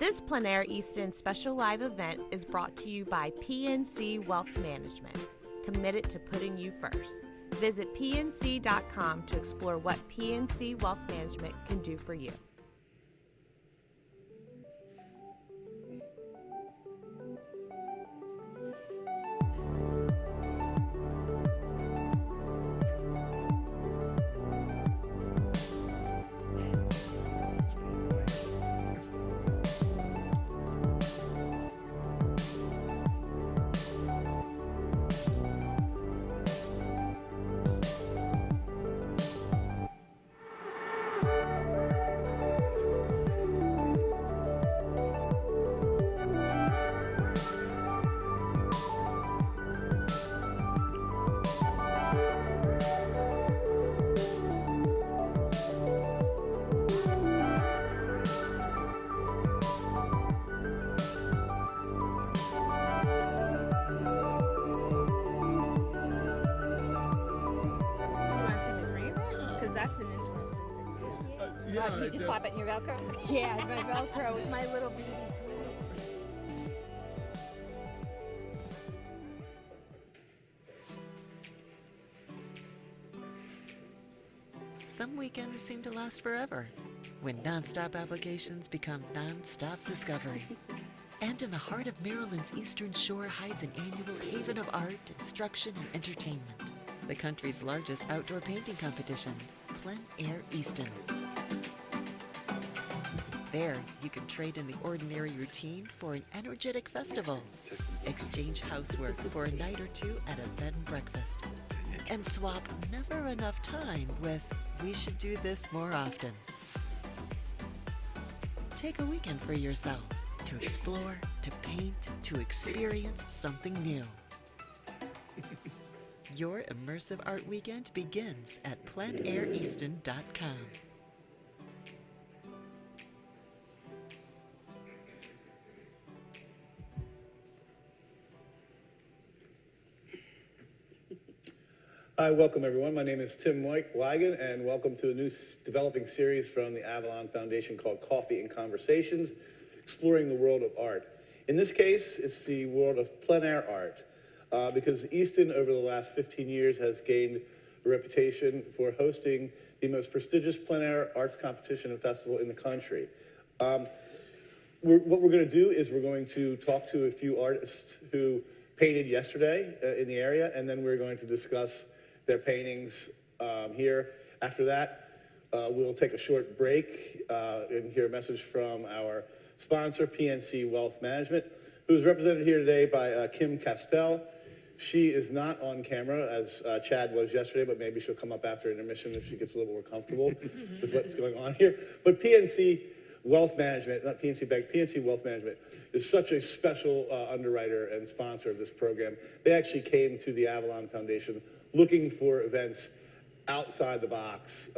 This Plein Air Easton special live event is brought to you by PNC Wealth Management, committed to putting you first. Visit pnc.com to explore what PNC Wealth Management can do for you. That's an interesting thing too. Yeah, you just pop it in your Velcro? Yeah, my Velcro with my little beady toy. Some weekends seem to last forever, when nonstop applications become nonstop discovery. And in the heart of Maryland's Eastern Shore hides an annual haven of art, instruction, and entertainment. The country's largest outdoor painting competition, Plein Air Easton. There, you can trade in the ordinary routine for an energetic festival, exchange housework for a night or two at a bed and breakfast, and swap never enough time with we should do this more often. Take a weekend for yourself to explore, to paint, to experience something new. Your immersive art weekend begins at PleinAirEaston.com. Hi, welcome everyone. My name is Tim Wigan, and welcome to a new developing series from the Avalon Foundation called Coffee and Conversations, exploring the world of art. In this case, it's the world of plein air art. Because Easton, over the last 15 years, has gained a reputation for hosting the most prestigious plein air arts competition and festival in the country. What we're going to do is we're going to talk to a few artists who painted yesterday in the area, and then we're going to discuss their paintings here. After that, we'll take a short break and hear a message from our sponsor, PNC Wealth Management, who's represented here today by Kim Castell. She is not on camera, as Chad was yesterday, but maybe she'll come up after intermission if she gets a little more comfortable with what's going on here. But PNC Wealth Management, not PNC Bank, PNC Wealth Management is such a special underwriter and sponsor of this program. They actually came to the Avalon Foundation looking for events outside the box,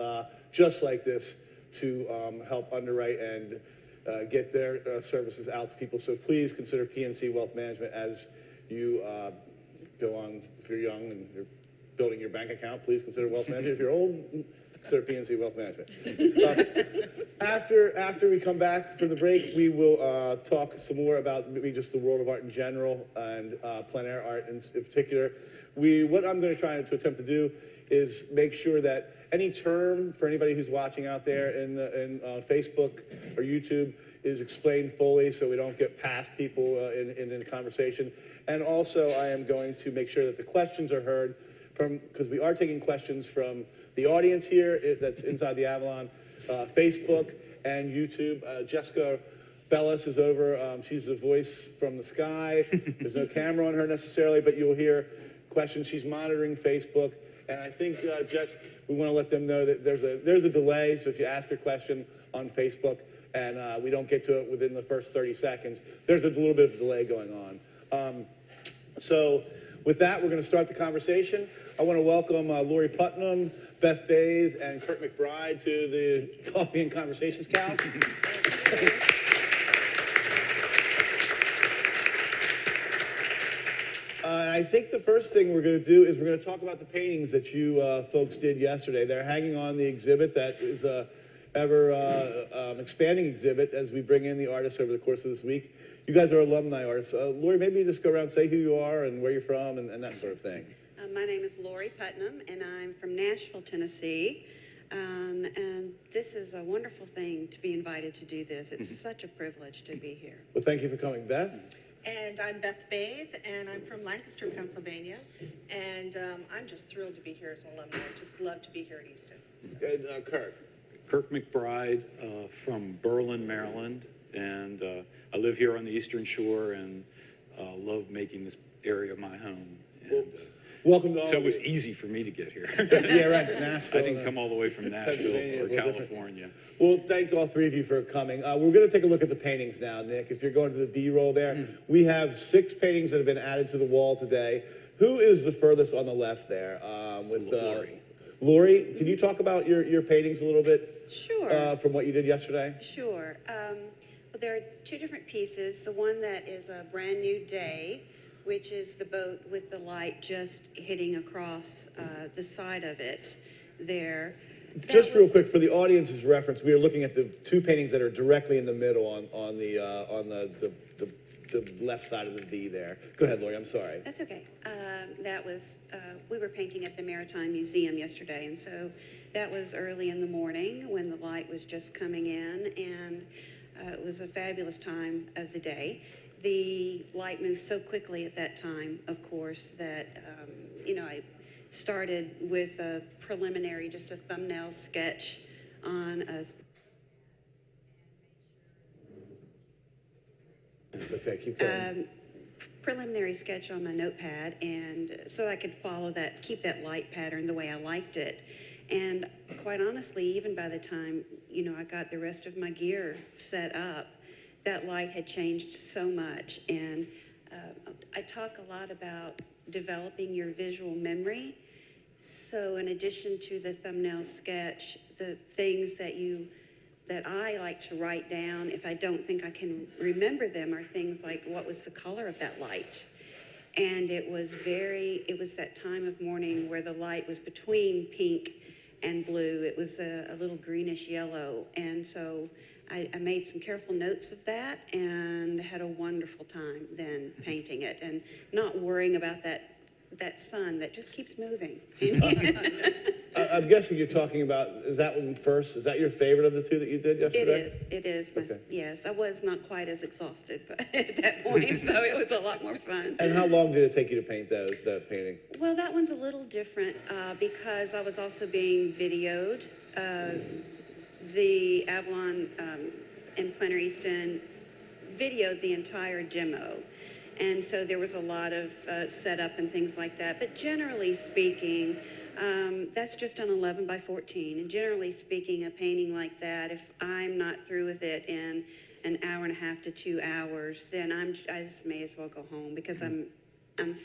just like this, to help underwrite and get their services out to people. So please consider PNC Wealth Management as you go on. If you're young and you're building your bank account, please consider wealth management. If you're old, consider PNC Wealth Management. After we come back from the break, we will talk some more about maybe just the world of art in general and plein air art in particular. What I'm going to try to attempt to do is make sure that any term for anybody who's watching out there in Facebook or YouTube is explained fully, so we don't get past people in the conversation. And also, I am going to make sure that the questions are heard because we are taking questions from the audience here that's inside the Avalon, Facebook and YouTube. Jessica Bellis is over. She's the voice from the sky. There's no camera on her necessarily, but you'll hear questions. She's monitoring Facebook. And I think, Jess, we want to let them know that there's a delay. So if you ask your question on Facebook and we don't get to it within the first 30 seconds, there's a little bit of a delay going on. So with that, we're going to start the conversation. I want to welcome Lori Putnam, Beth, Bathe, and Kirk McBride to the Coffee and Conversations couch. I think the first thing we're going to do is we're going to talk about the paintings that you folks did yesterday. They're hanging on the exhibit that is ever expanding exhibit as we bring in the artists over the course of this week. You guys are alumni artists. Lori, maybe you just go around, say who you are and where you're from and that sort of thing. My name is Lori Putnam, and I'm from Nashville, Tennessee. And this is a wonderful thing to be invited to do this. It's such a privilege to be here. Well, thank you for coming, Beth. And I'm Beth, and I'm from Lancaster, Pennsylvania. And I'm just thrilled to be here as an alumni. I just love to be here at Easton. So. And Kirk. Kirk McBride from Berlin, Maryland. And I live here on the Eastern Shore and love making this area my home. And, welcome to all. So it was easy for me to get here. Yeah, right. Nashville. I didn't come all the way from Nashville or California. Well, thank all three of you for coming. We're going to take a look at the paintings now, Nick. If you're going to the B-roll there, we have 6 paintings that have been added to the wall today. Who is the furthest on the left there? With Lori. Lori, can you talk about your paintings a little bit? Sure. From what you did yesterday? Sure. Well, there are 2 different pieces. The one that is a brand new day, which is the boat with the light just hitting across the side of it there. Just real quick, for the audience's reference, we are looking at the 2 paintings that are directly in the middle on the left side of the V there. Go ahead, Lori, I'm sorry. That's okay. That was, we were painting at the Maritime Museum yesterday, and so that was early in the morning when the light was just coming in, and it was a fabulous time of the day. The light moved so quickly at that time, of course, that, I started with a preliminary, just a thumbnail sketch on a... It's okay, keep going. Preliminary sketch on my notepad, and so I could follow that, keep that light pattern the way I liked it. And quite honestly, even by the time, I got the rest of my gear set up, that light had changed so much. And I talk a lot about developing your visual memory. So in addition to the thumbnail sketch, the things that I like to write down, if I don't think I can remember them, are things like, what was the color of that light? And it was that time of morning where the light was between pink and blue. It was a little greenish yellow. And so I made some careful notes of that and had a wonderful time then painting it and not worrying about that sun that just keeps moving. I'm guessing you're talking about, is that one first? Is that your favorite of the 2 that you did yesterday? It is. Okay. Yes, I was not quite as exhausted at that point, so it was a lot more fun. And how long did it take you to paint the painting? Well, that one's a little different because I was also being videoed. The Avalon and Plein Air Easton videoed the entire demo. And so there was a lot of setup and things like that. But generally speaking, that's just an 11 by 14. And generally speaking, a painting like that, if I'm not through with it in an hour and a half to 2 hours, then I just may as well go home because I'm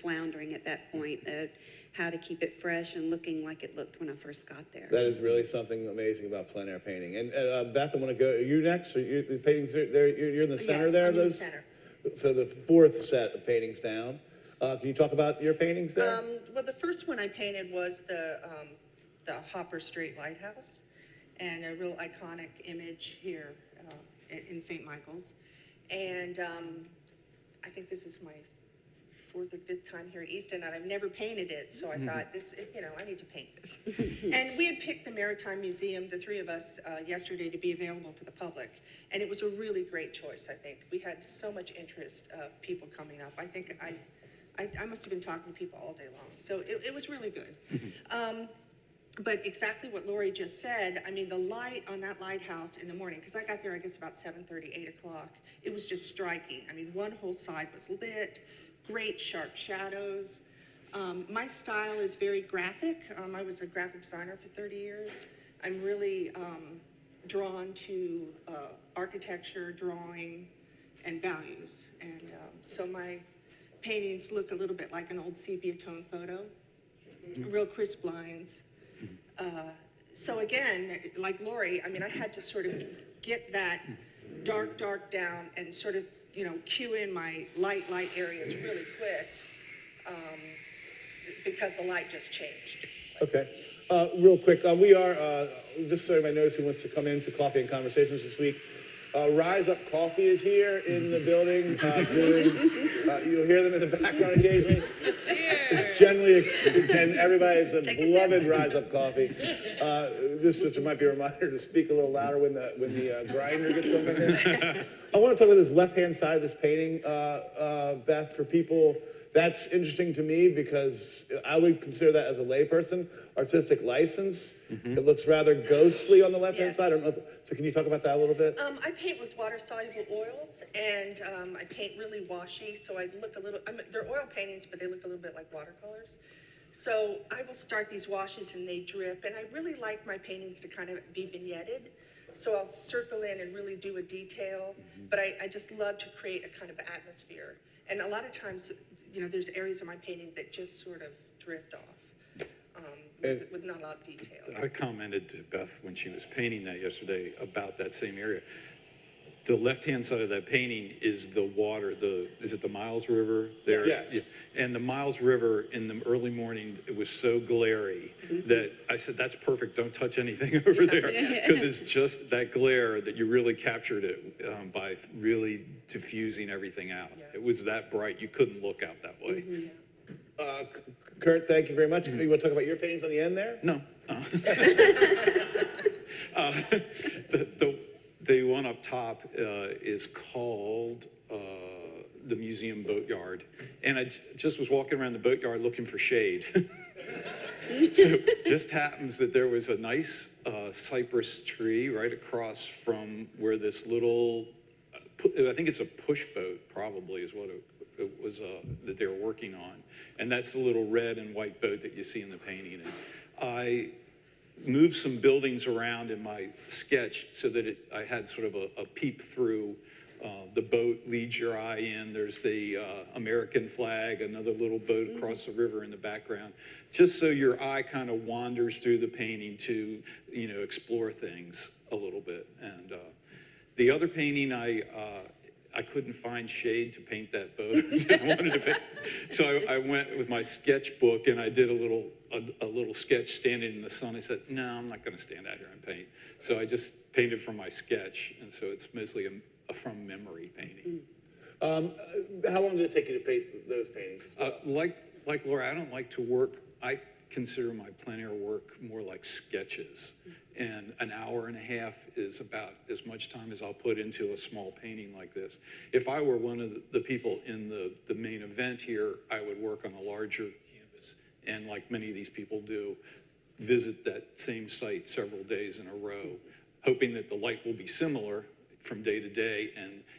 floundering at that point of how to keep it fresh and looking like it looked when I first got there. That is really something amazing about plein air painting. And Beth, I want to go. Are you next? Or the paintings are there? You're in the center there. I'm in the center. So the 4th set of paintings down. Can you talk about your paintings there? Well, the first one I painted was the Hopper Street Lighthouse, and a real iconic image here in St. Michael's. And I think this is my 4th or 5th time here at Easton, and I've never painted it, so I thought, I need to paint this. And we had picked the Maritime Museum, the 3 of us, yesterday to be available for the public, and it was a really great choice, I think. We had so much interest of people coming up. I think I must have been talking to people all day long, so it was really good. But exactly what Lori just said, I mean, the light on that lighthouse in the morning, because I got there, I guess, about 7:30, 8 o'clock, it was just striking. I mean, one whole side was lit, great sharp shadows. My style is very graphic. I was a graphic designer for 30 years. I'm really drawn to architecture, drawing, and values. And so my paintings look a little bit like an old sepia tone photo, real crisp lines. So again, like Lori, I mean, I had to sort of get that dark down and sort of, cue in my light areas really quick because the light just changed. Okay. Real quick, we are, just so everybody knows who wants to come into Coffee and Conversations this week, Rise Up Coffee is here in the building you'll hear them in the background occasionally. It's generally, and everybody's a beloved Rise Up Coffee. This might be a reminder to speak a little louder when the grinder gets going back there. I want to talk about this left-hand side of this painting, Beth, for people. That's interesting to me because I would consider that as a layperson, artistic license. It looks rather ghostly on the left-hand side. I don't know so can you talk about that a little bit? I paint with water-soluble oils, and I paint really washy, so I look a little, they're oil paintings, but they look a little bit like watercolors. So I will start these washes and they drip, and I really like my paintings to kind of be vignetted. So I'll circle in and really do a detail, but I just love to create a kind of atmosphere. And a lot of times, there's areas of my painting that just sort of drift off with not a lot of detail. I commented to Beth when she was painting that yesterday about that same area. The left-hand side of that painting is the water, is it the Miles River there? Yes. Yeah. And the Miles River in the early morning, it was so glary that I said, that's perfect, don't touch anything over there. Because it's just that glare that you really captured it by really diffusing everything out. Yeah. It was that bright, you couldn't look out that way. Kirk, thank you very much. You want to talk about your paintings on the end there? No. The one up top is called the Museum Boatyard. And I just was walking around the boatyard looking for shade. So just happens that there was a nice cypress tree right across from where this little, I think it's a push boat probably is what it was that they were working on. And that's the little red and white boat that you see in the painting. And I moved some buildings around in my sketch so that I had sort of a peep through. The boat leads your eye in. There's the American flag, another little boat across the river in the background, just so your eye kind of wanders through the painting to, explore things a little bit. And the other painting, I couldn't find shade to paint that boat. I wanted to paint. So I went with my sketchbook and I did a little sketch standing in the sun. I said, no, I'm not going to stand out here and paint. So I just painted from my sketch. And so it's mostly a from memory painting. How long did it take you to paint those paintings as well? Like Laura, I don't like to work. I consider my plein air work more like sketches. And an hour and a half is about as much time as I'll put into a small painting like this. If I were one of the people in the main event here, I would work on a larger canvas. And like many of these people do, visit that same site several days in a row, hoping that the light will be similar from day to day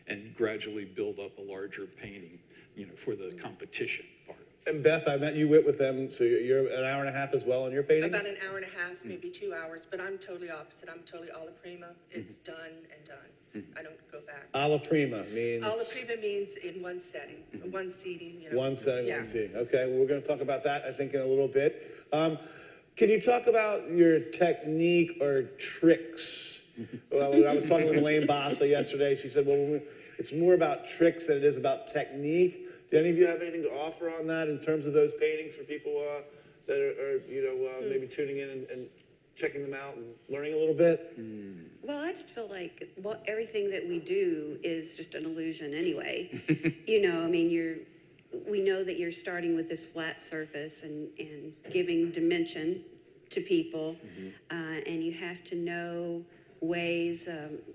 and gradually build up a larger painting, for the competition part. And Beth, I met you with them, so you're an hour and a half as well on your paintings? About an hour and a half, maybe 2 hours, but I'm totally opposite. I'm totally alla prima. It's done and done. I don't go back. Alla prima means? Alla prima means in one setting, one seating. One setting, one seating. Okay, well, we're going to talk about that, I think, in a little bit. Can you talk about your technique or tricks? Well, when I was talking with Elaine Bassa yesterday, she said, well, it's more about tricks than it is about technique. Do any of you have anything to offer on that in terms of those paintings for people that are maybe tuning in and checking them out and learning a little bit? Well, I just feel like everything that we do is just an illusion anyway. We know that you're starting with this flat surface and giving dimension to people, and you have to know ways,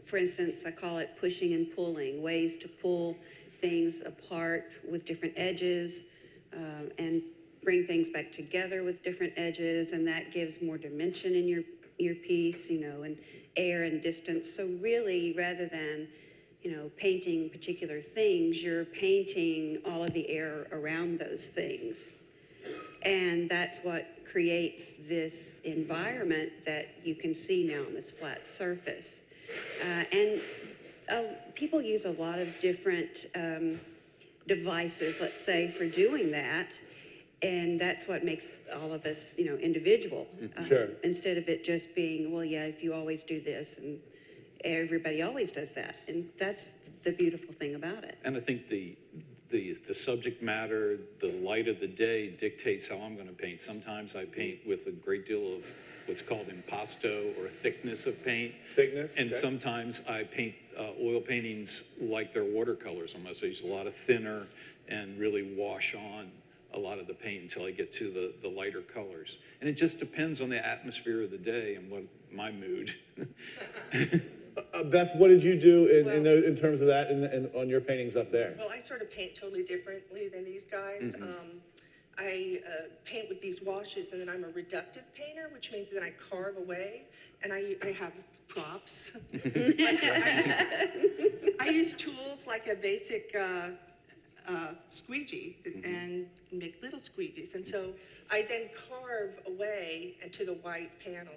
for instance, I call it pushing and pulling, ways to pull things apart with different edges and bring things back together with different edges, and that gives more dimension in your piece, and air and distance. So really, rather than painting particular things, you're painting all of the air around those things. And that's what creates this environment that you can see now on this flat surface. People use a lot of different devices, let's say, for doing that. And that's what makes all of us, individual. Sure. Instead of it just being, well, yeah, if you always do this, and everybody always does that. And that's the beautiful thing about it. And I think the the subject matter, the light of the day dictates how I'm going to paint. Sometimes I paint with a great deal of what's called impasto, or thickness of paint. Thickness. And okay. sometimes I paint oil paintings like they're watercolors almost. I use a lot of thinner and really wash on a lot of the paint until I get to the lighter colors. And it just depends on the atmosphere of the day and what my mood. Beth, what did you do in terms of that on your paintings up there? Well, I sort of paint totally differently than these guys. I paint with these washes, and then I'm a reductive painter, which means that I carve away, and I have props. I use tools like a basic squeegee and make little squeegees, and so I then carve away into the white panel.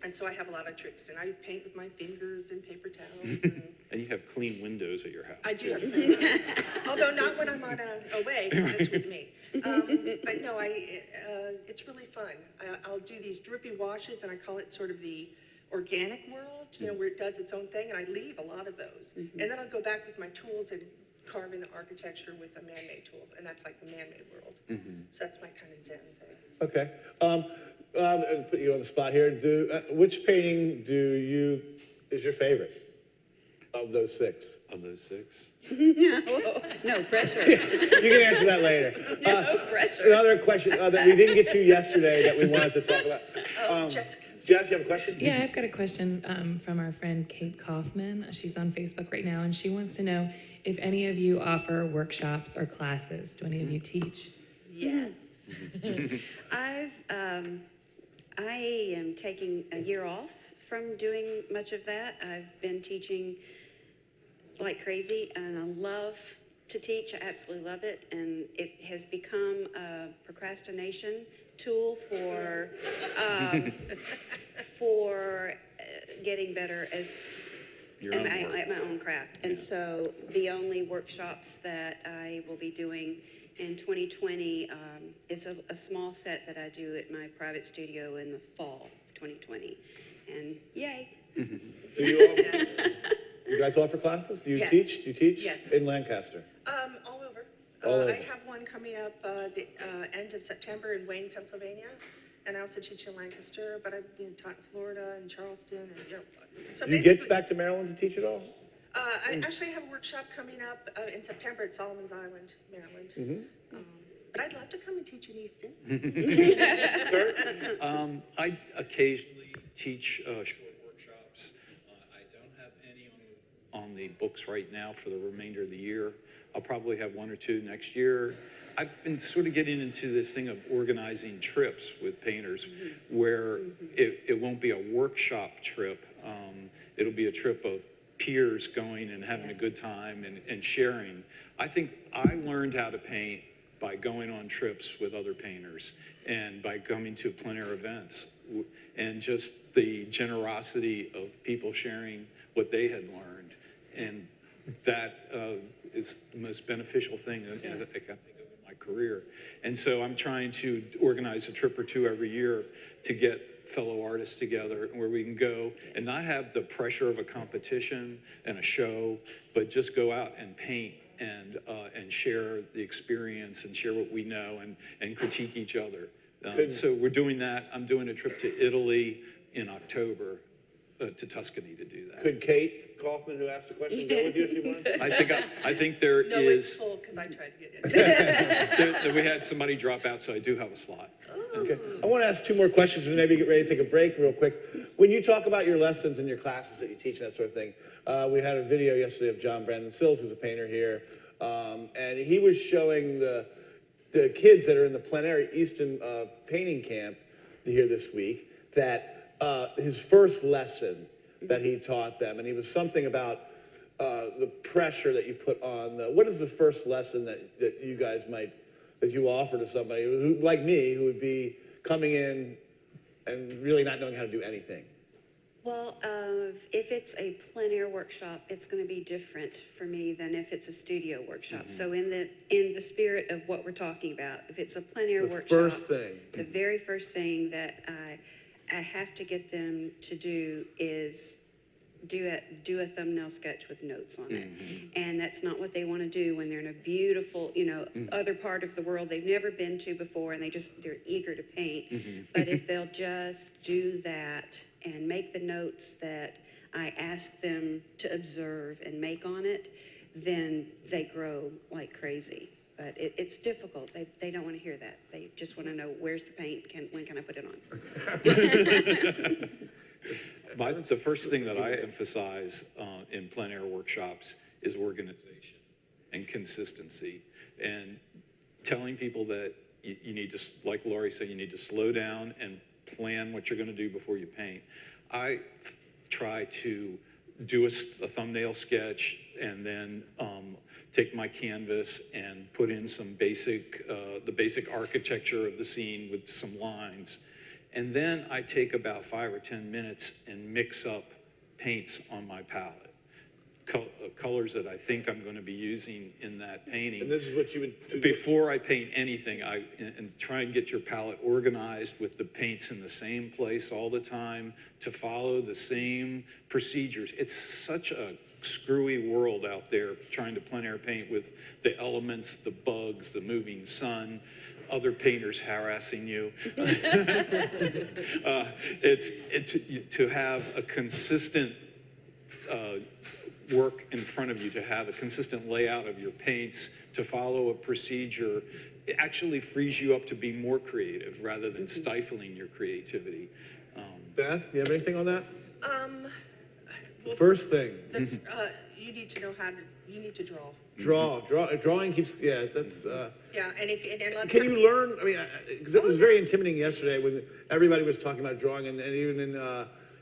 And so I have a lot of tricks, and I paint with my fingers and paper towels. And you have clean windows at your house. I do have clean windows, although not when I'm on away, that's with me. But no, it's really fun. I'll do these drippy washes, and I call it sort of the organic world, you know, where it does its own thing, and I leave a lot of those. And then I'll go back with my tools and carve in the architecture with a man-made tool, and that's like the man-made world. So that's my kind of zen thing. Okay. And put you on the spot here. Which painting is your favorite of those 6? Of those 6? No pressure. You can answer that later. No pressure. Another question that we didn't get to yesterday that we wanted to talk about. Jess, you have a question? Yeah, I've got a question from our friend Kate Kaufman. She's on Facebook right now, and she wants to know if any of you offer workshops or classes. Do any of you teach? Yes. I am taking a year off from doing much of that. I've been teaching like crazy, and I love to teach. I absolutely love it, and it has become a procrastination tool for getting better at my own craft. And so the only workshops that I will be doing in 2020 is a small set that I do at my private studio in the fall of 2020. And yay. Do you guys offer classes? Do you teach? Do you teach? Yes. In Lancaster? All over. All over. I have one coming up the end of September in Wayne, Pennsylvania. And I also teach in Lancaster, but I've taught in Florida and Charleston. And, so Do you get back to Maryland to teach at all? I actually have a workshop coming up in September at Solomon's Island, Maryland. But I'd love to come and teach in Easton. Kirk? I occasionally teach short workshops. I don't have any on the books right now for the remainder of the year. I'll probably have 1 or 2 next year. I've been sort of getting into this thing of organizing trips with painters where it won't be a workshop trip. It'll be a trip of peers going and having a good time and sharing. I think I learned how to paint by going on trips with other painters and by coming to plein air events, and just the generosity of people sharing what they had learned. And that is the most beneficial thing that I think of in my career. And so I'm trying to organize a trip or 2 every year to get fellow artists together where we can go and not have the pressure of a competition and a show, but just go out and paint and share the experience and share what we know and critique each other. So we're doing that. I'm doing a trip to Italy in October, to Tuscany to do that. Could Kate Kaufman, who asked the question, go with you if you want? I think there No, is. it's full because I tried to get in. We had somebody drop out, so I do have a slot. Okay. I want to ask 2 more questions and maybe get ready to take a break real quick. When you talk about your lessons and your classes that you teach and that sort of thing, we had a video yesterday of John Brandon Sills, who's a painter here, and he was showing the kids that are in the Plein Air Easton painting camp here this week that his first lesson that he taught them, and he was something about the pressure that you put on what is the first lesson that you guys that you offer to somebody who, like me, who would be coming in and really not knowing how to do anything? Well, if it's a plein air workshop, it's going to be different for me than if it's a studio workshop. So in the spirit of what we're talking about, if it's a plein air workshop, the very first thing that I have to get them to do is do a thumbnail sketch with notes on it. And that's not what they want to do when they're in a beautiful, other part of the world they've never been to before, and they're eager to paint. But if they'll just do that and make the notes that I ask them to observe and make on it, then they grow like crazy. But it's difficult. They don't want to hear that. They just want to know, where's the paint? When can I put it on? The first thing that I emphasize in plein air workshops is organization and consistency, and telling people that you need to, like Laurie said, you need to slow down and plan what you're going to do before you paint. I try to do a thumbnail sketch and then take my canvas and put in some the basic architecture of the scene with some lines. And then I take about 5 or 10 minutes and mix up paints on my palette. Colors that I think I'm going to be using in that painting. And this is what you would do before I paint anything. And try and get your palette organized with the paints in the same place all the time to follow the same procedures. It's such a screwy world out there trying to plein air paint with the elements, the bugs, the moving sun, other painters harassing you. To have a consistent work in front of you, to have a consistent layout of your paints, to follow a procedure, it actually frees you up to be more creative rather than stifling your creativity. Beth, you have anything on that? Well, First thing. You need to know you need to draw. Drawing keeps, that's. Yeah, and a lot of Can you learn, because it was very intimidating yesterday when everybody was talking about drawing, and even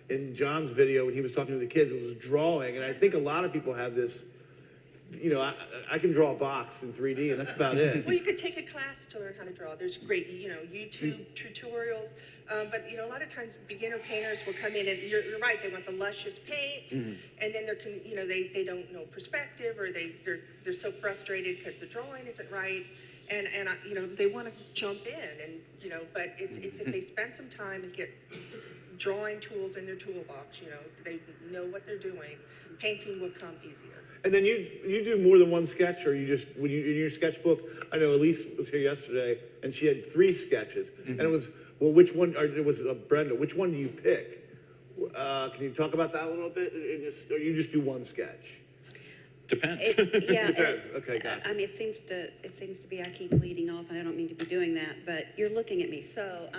in John's video when he was talking to the kids, it was drawing, and I think a lot of people have this, I can draw a box in 3D, and that's about it. Well, you could take a class to learn how to draw. There's great, YouTube tutorials, but a lot of times beginner painters will come in, and you're right, they want the luscious paint, and then they don't know perspective, or they're so frustrated because the drawing isn't right, and they want to jump in, and but it's if they spend some time and get drawing tools in their toolbox, they know what they're doing, painting will come easier. And then you do more than one sketch, or you just, in your sketchbook, I know Elise was here yesterday, and she had 3 sketches, and it was, well, which one, or it was Brenda, which one do you pick? Can you talk about that a little bit, or you just do one sketch? Depends. Depends. Okay, got it. It seems to be, I keep leading off, and I don't mean to be doing that, but you're looking at me, so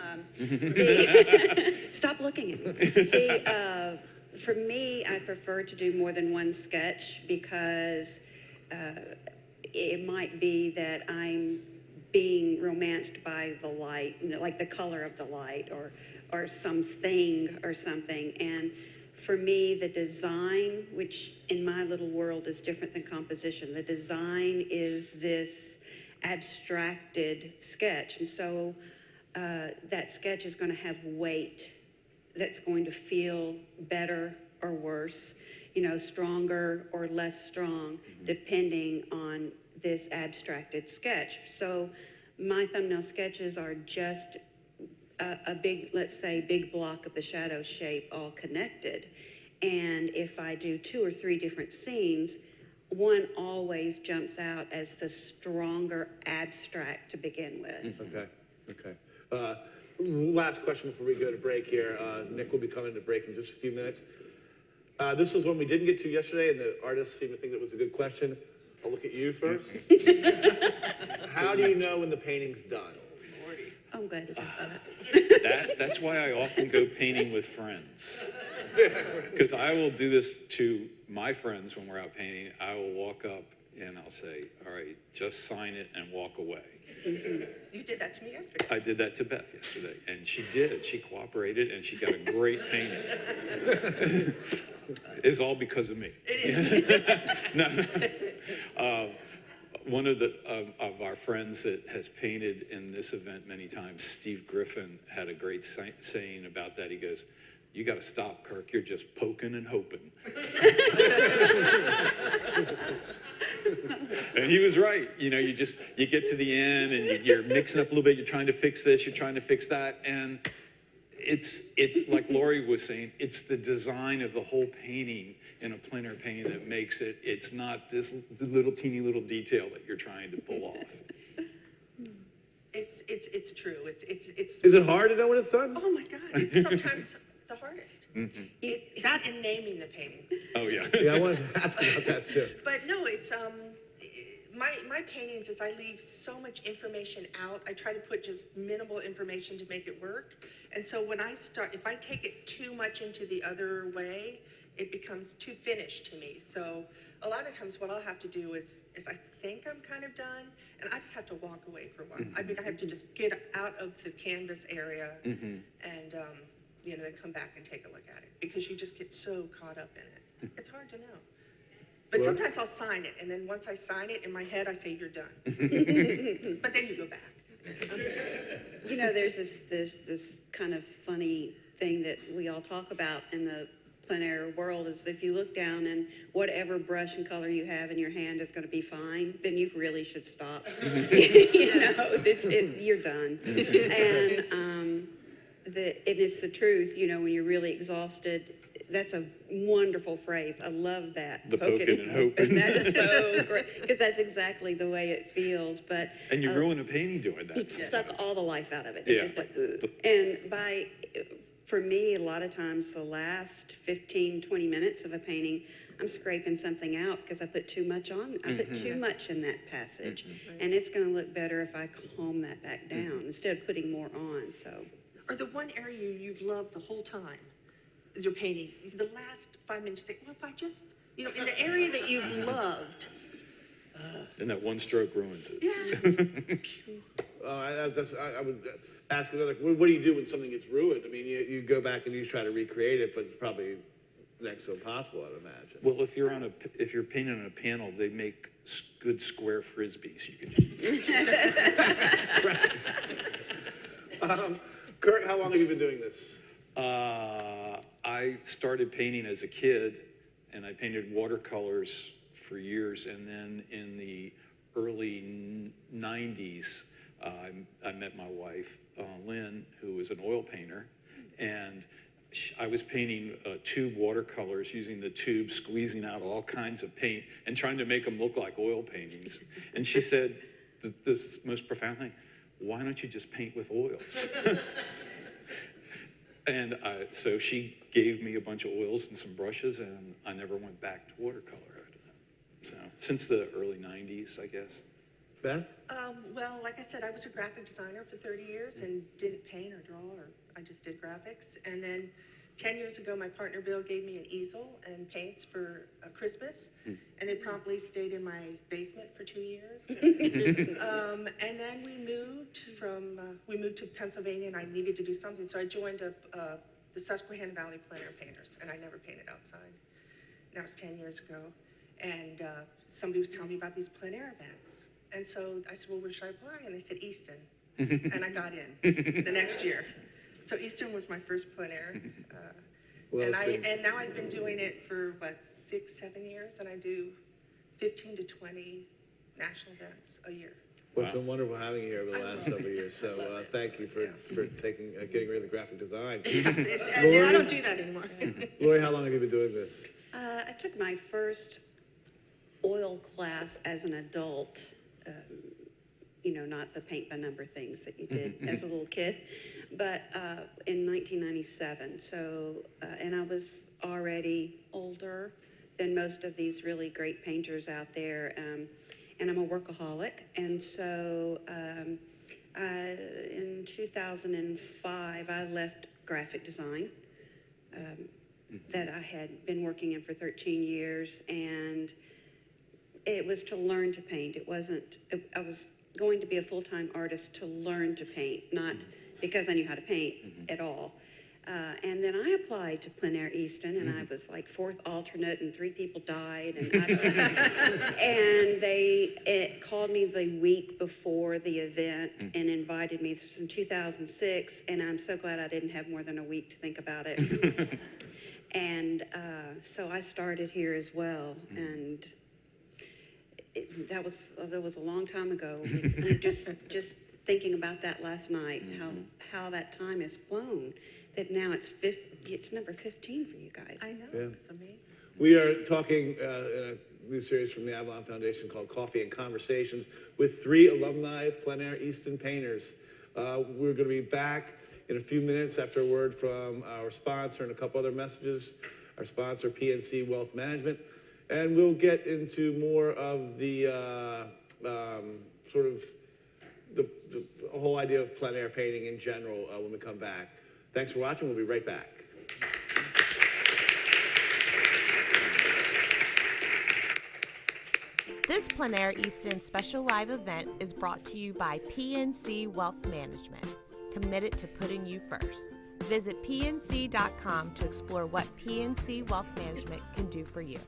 stop looking at me. For me, I prefer to do more than one sketch because it might be that I'm being romanced by the light, like the color of the light, or something or something. And for me, the design, which in my little world is different than composition, the design is this abstracted sketch. And so that sketch is going to have weight that's going to feel better or worse, stronger or less strong, depending on this abstracted sketch. So my thumbnail sketches are just a big, let's say, big block of the shadow shape all connected. And if I do 2 or 3 different scenes, one always jumps out as the stronger abstract to begin with. Okay. Last question before we go to break here. Nick will be coming to break in just a few minutes. This was one we didn't get to yesterday, and the artists seemed to think that was a good question. I'll look at you first. How do you know when the painting's done? I'm glad you got that. That's why I often go painting with friends. Because I will do this to my friends when we're out painting. I will walk up and I'll say, all right, just sign it and walk away. You did that to me yesterday. I did that to Beth yesterday, and she did. She cooperated, and she got a great painting. It's all because of me. It is. No. One of our friends that has painted in this event many times, Steve Griffin, had a great saying about that. He goes, "You got to stop, Kirk. You're just poking and hoping." And he was right. You get to the end and you're mixing up a little bit. You're trying to fix this, you're trying to fix that, and it's like Lori was saying, it's the design of the whole painting in a plein air painting that makes it. It's not this little teeny little detail that you're trying to pull off. It's true. It's. Is it hard to know when it's done? Oh my God! It's sometimes the hardest. That and naming the painting. Oh yeah. Yeah, I wanted to ask about that too. But no, it's my paintings is I leave so much information out. I try to put just minimal information to make it work. And so when I start, if I take it too much into the other way, it becomes too finished to me. So a lot of times what I'll have to do is I think I'm kind of done, and I just have to walk away for a while. I mean, I have to just get out of the canvas area and then come back and take a look at it, because you just get so caught up in it. It's hard to know. But sometimes I'll sign it, and then once I sign it, in my head I say, you're done. But then you go back. You know, there's this kind of funny thing that we all talk about in the plein air world, is if you look down and whatever brush and color you have in your hand is going to be fine, then you really should stop. You know, you're done. And it is the truth, you know, when you're really exhausted. That's a wonderful phrase. I love that. The poking and hoping. That's so great, because that's exactly the way it feels. But and you ruin a painting doing that. You suck all the life out of it. It's just like, ugh. And for me, a lot of times the last 15, 20 minutes of a painting, I'm scraping something out because I put too much on. I put too much in that passage, and it's going to look better if I calm that back down instead of putting more on. So. Or the one area you've loved the whole time. Your painting, the last 5 minutes, think, well, if I just, you know, in the area that you've loved. And that one stroke ruins it. Yeah. I would ask another, what do you do when something gets ruined? I mean, you go back and you try to recreate it, but it's probably next to impossible, I'd imagine. Well, if you're painting on a panel, they make good square frisbees you can use. Right. Kirk, how long have you been doing this? I started painting as a kid, and I painted watercolors for years, and then in the early 90s, I met my wife, Lynn, who was an oil painter, and I was painting tube watercolors, using the tube, squeezing out all kinds of paint, and trying to make them look like oil paintings. And she said, this most profound thing, why don't you just paint with oils? And so she gave me a bunch of oils and some brushes, and I never went back to watercolor after that. So since the early 90s, I guess. Beth? Well, like I said, I was a graphic designer for 30 years and didn't paint or draw, or I just did graphics. And then 10 years ago, my partner Bill gave me an easel and paints for Christmas, and they promptly stayed in my basement for 2 years. And then we moved to Pennsylvania, and I needed to do something, so I joined the Susquehanna Valley Plein Air Painters, and I never painted outside. That was 10 years ago, and somebody was telling me about these plein air events, and so I said, well, where should I apply? And they said Easton, and I got in the next year. So Easton was my first plein air, and now I've been doing it for 6, 7 years, and I do 15 to 20 national events a year. Well, it's been wonderful having you here over the last several years. So thank you for getting rid of the graphic design. I don't do that anymore. Lori, how long have you been doing this? I took my first oil class as an adult. You know, not the paint by number things that you did as a little kid, but in 1997. So, and I was already older than most of these really great painters out there, and I'm a workaholic. And so in 2005, I left graphic design that I had been working in for 13 years, and it was to learn to paint. It wasn't, I was going to be a full-time artist to learn to paint, not because I knew how to paint at all. And then I applied to Plein Air Easton, and I was like 4th alternate, and 3 people died. And they called me the week before the event and invited me. This was in 2006, and I'm so glad I didn't have more than a week to think about it. And so I started here as well, and that was a long time ago. Just thinking about that last night, how that time has flown. that now it's number 15 for you guys. I know, Yeah. it's amazing. We are talking in a new series from the Avalon Foundation called Coffee and Conversations with 3 alumni Plein Air Easton painters. We're going to be back in a few minutes after a word from our sponsor and a couple other messages. Our sponsor, PNC Wealth Management. And we'll get into more of the sort of the whole idea of plein air painting in general when we come back. Thanks for watching. We'll be right back. This Plein Air Easton special live event is brought to you by PNC Wealth Management, committed to putting you first. Visit pnc.com to explore what PNC Wealth Management can do for you.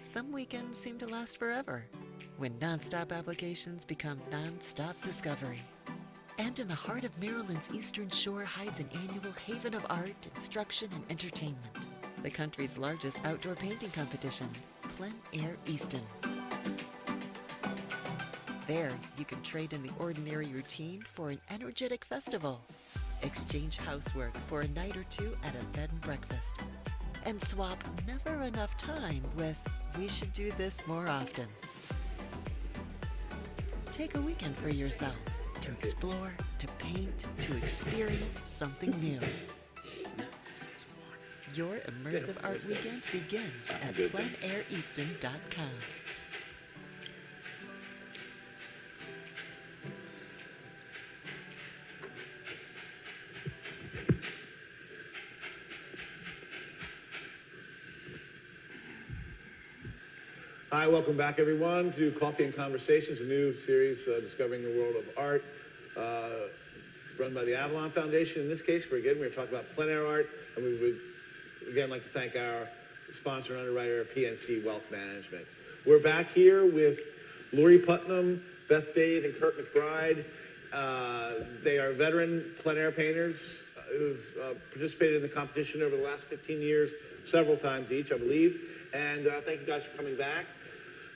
Some weekends seem to last forever when nonstop applications become nonstop discovery. And in the heart of Maryland's Eastern Shore hides an annual haven of art, instruction, and entertainment. The country's largest outdoor painting competition, Plein Air Easton. There, you can trade in the ordinary routine for an energetic festival. Exchange housework for a night or two at a bed and breakfast. And swap never enough time with, we should do this more often. Take a weekend for yourself to explore, to paint, to experience something new. Your immersive art weekend begins at PleinAirEaston.com. Hi, welcome back everyone to Coffee and Conversations, a new series discovering the world of art run by the Avalon Foundation. In this case, we're going to talk about plein air art, and we would again like to thank our sponsor and underwriter, PNC Wealth Management. We're back here with Lori Putnam, Beth, Bathe, and Kirk McBride. They are veteran plein air painters who've participated in the competition over the last 15 years, several times each, I believe. And thank you guys for coming back,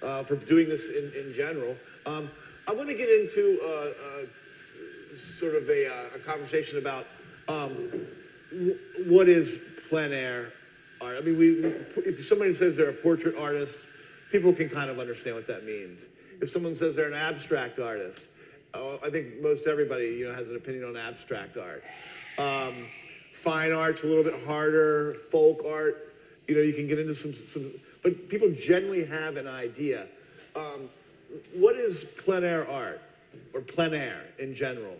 for doing this in general. I want to get into sort of a conversation about what is plein air art. I mean, if somebody says they're a portrait artist, people can kind of understand what that means. If someone says they're an abstract artist, I think most everybody has an opinion on abstract art. Fine art's a little bit harder. Folk art, you can get into some, but people generally have an idea. What is plein air art, or plein air in general?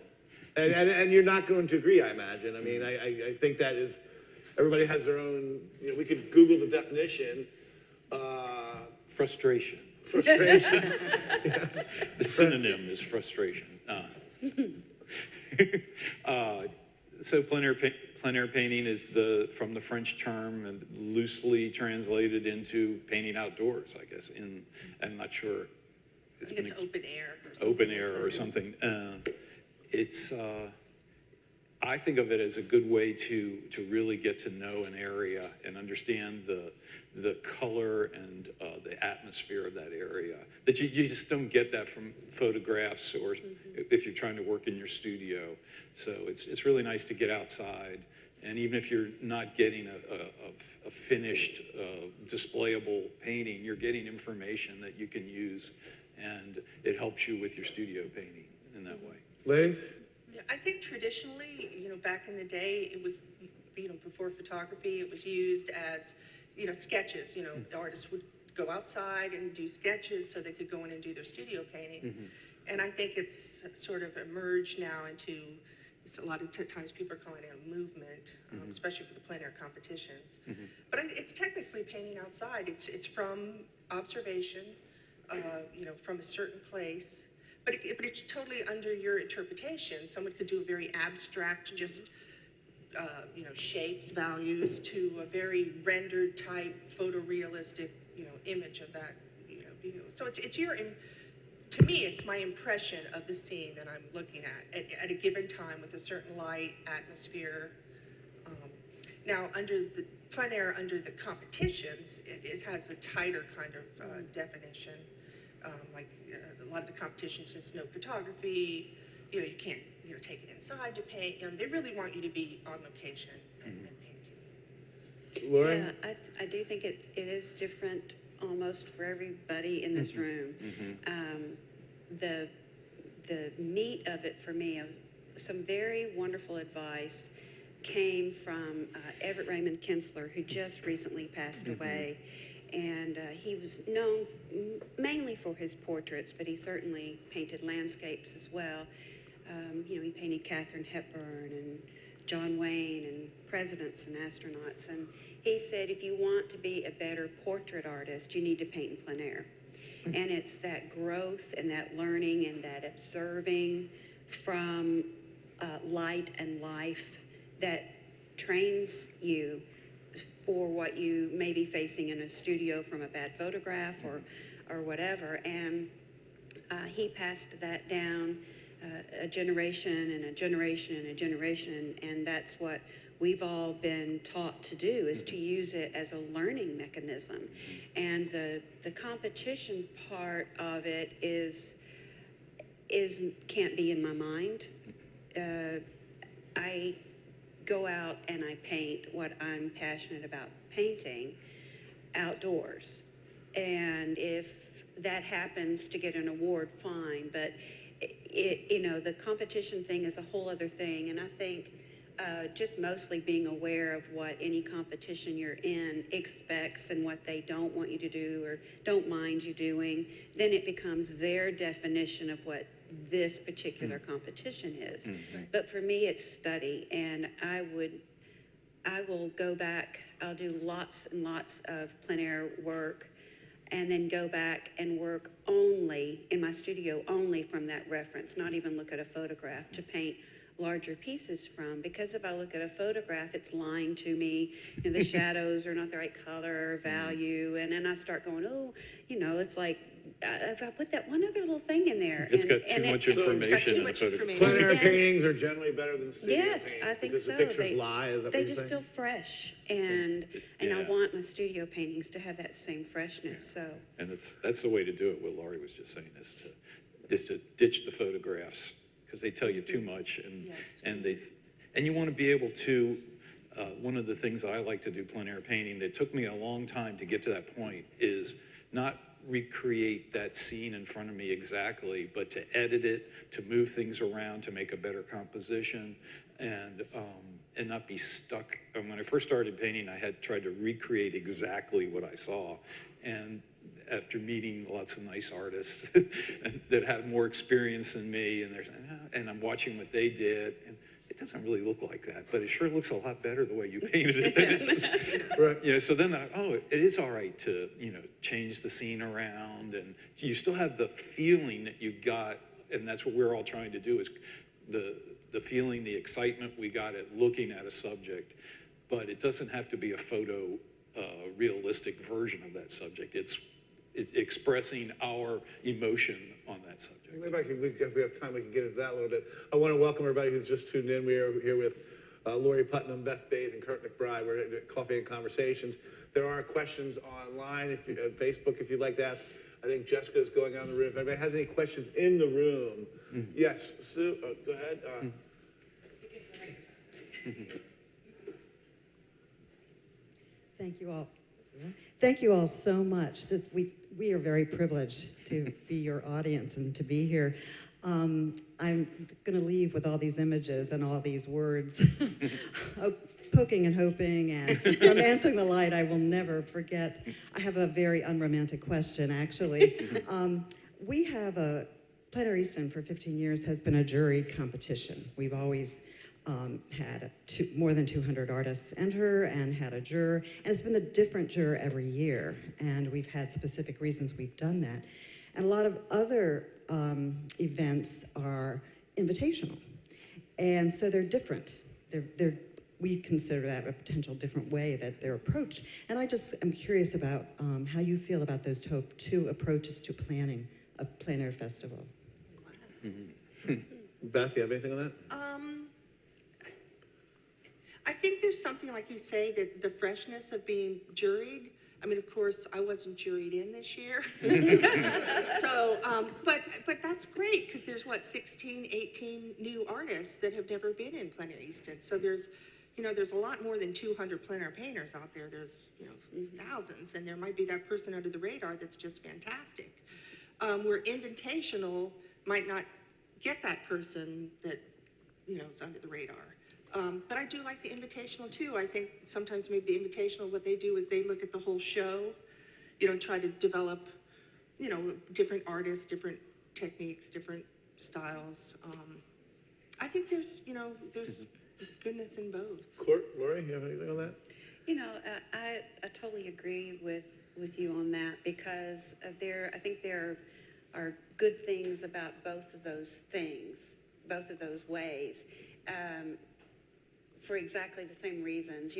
And you're not going to agree, I imagine. I mean, I think that is, everybody has their own, we could Google the definition. Frustration. Frustration. Yeah. The synonym is frustration. So plein air painting is from the French term and loosely translated into painting outdoors, I guess. I'm not sure. It's open air or something. Open air or something. I think of it as a good way to really get to know an area and understand the color and the atmosphere of that area. That you just don't get that from photographs or if you're trying to work in your studio. So it's really nice to get outside, and even if you're not getting a finished displayable painting, you're getting information that you can use, and it helps you with your studio painting. in that way. Ladies? Yeah, I think traditionally, back in the day, it was, before photography, it was used as, sketches. The artists would go outside and do sketches so they could go in and do their studio painting. And I think it's sort of emerged now into, a lot of times people are calling it a movement, especially for the plein air competitions. But it's technically painting outside. It's from observation, from a certain place. But it's totally under your interpretation. Someone could do a very abstract, just shapes, values, to a very rendered type, photorealistic, image of that, view. So it's your, to me, it's my impression of the scene that I'm looking at a given time with a certain light, atmosphere. Now, under the plein air, under the competitions, it has a tighter kind of definition. Like a lot of the competitions, just no photography. You can't, take it inside to paint. They really want you to be on location and painting. Lauren? Yeah, I do think it is different almost for everybody in this room. The meat of it for me, some very wonderful advice came from Everett Raymond Kinsler, who just recently passed away. And he was known mainly for his portraits, but he certainly painted landscapes as well. He painted Katharine Hepburn and John Wayne and presidents and astronauts. And he said, if you want to be a better portrait artist, you need to paint in plein air. And it's that growth and that learning and that observing from light and life that trains you for what you may be facing in a studio from a bad photograph or whatever. And he passed that down a generation and a generation and a generation, and that's what we've all been taught to do, is to use it as a learning mechanism. And the competition part of it can't be in my mind. I go out and I paint what I'm passionate about painting outdoors. And if that happens to get an award, fine, but the competition thing is a whole other thing. And I think just mostly being aware of what any competition you're in expects and what they don't want you to do or don't mind you doing, then it becomes their definition of what this particular competition is. But for me, it's study, and I will go back. I'll do lots and lots of plein air work, and then go back and work only in my studio, only from that reference, not even look at a photograph to paint larger pieces from, because if I look at a photograph, it's lying to me, the shadows are not the right color or value, and then I start going, it's like, if I put that one other little thing in there. It's got too much information in the photograph. Plein air paintings are generally better than studio yes, paintings. I think because so. The pictures lie, is that they what you're just saying? feel fresh, and I want my studio paintings to have that same freshness. So. And that's the way to do it. What Laurie was just saying is to ditch the photographs, because they tell you too much, and you want to be able to. One of the things I like to do plein air painting that took me a long time to get to that point is not recreate that scene in front of me exactly, but to edit it, to move things around, to make a better composition, and not be stuck. And when I first started painting, I had tried to recreate exactly what I saw, and after meeting lots of nice artists that had more experience than me, and I'm watching what they did, and it doesn't really look like that, but it sure looks a lot better the way you painted it. Right. So then it is all right to, change the scene around, and you still have the feeling that you got, and that's what we're all trying to do, is the feeling, the excitement we got at looking at a subject, but it doesn't have to be a photo realistic version of that subject. It's expressing our emotion on that subject. Maybe if we have time, we can get into that a little bit. I want to welcome everybody who's just tuned in. We are here with Laurie Putnam, Beth, Bathe, and Kirk McBride. We're at Coffee and Conversations. There are questions online, on Facebook, if you'd like to ask. I think Jessica's going on the roof. If anybody has any questions in the room, yes, Sue, go ahead. Thank you all. Thank you all so much. We are very privileged to be your audience and to be here. I'm going to leave with all these images and all these words, poking and hoping and romancing the light. I will never forget. I have a very unromantic question, actually. We have Plein Air Easton for 15 years has been a juried competition. We've always had more than 200 artists enter and had a juror, and it's been a different juror every year, and we've had specific reasons we've done that. And a lot of other events are invitational, and so they're different. We consider that a potential different way that they're approached, and I just am curious about how you feel about those two approaches to planning a plein air festival. Beth, you have anything on that? I think there's something, like you say, that the freshness of being juried. I mean, of course, I wasn't juried in this year. So, but that's great, because there's, 16, 18 new artists that have never been in Plein Air Easton. So there's a lot more than 200 plein air painters out there. There's, thousands, and there might be that person under the radar that's just fantastic. Where invitational might not get that person that, is under the radar. But I do like the invitational too. I think sometimes maybe the invitational, what they do is they look at the whole show, try to develop, different artists, different techniques, different styles. I think there's goodness in both. Lori, you have anything on that? I totally agree with you on that, because I think there are good things about both of those things, both of those ways. For exactly the same reasons,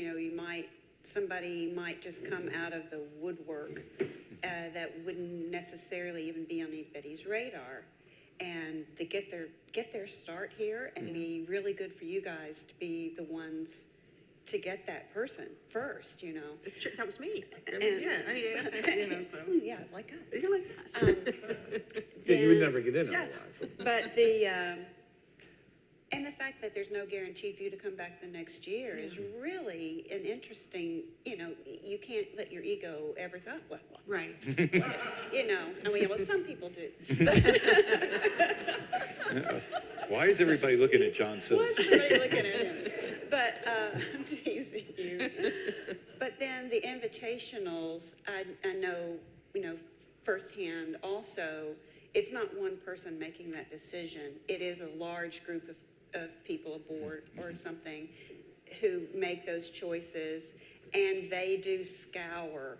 somebody might just come out of the woodwork that wouldn't necessarily even be on anybody's radar, and to get their start here, and be really good for you guys to be the ones to get that person first. It's true. That was me. And, So. Yeah, like us. You're like us. Yeah, you would never get in otherwise. So. But and the fact that there's no guarantee for you to come back the next year is really an interesting, you can't let your ego ever thought, well, right. Some people do. Why is everybody looking at John Sills? Why is everybody looking at him? But, I'm teasing you. But then the invitationals, I know, firsthand also, it's not one person making that decision. It is a large group of people, a board or something, who make those choices, and they do scour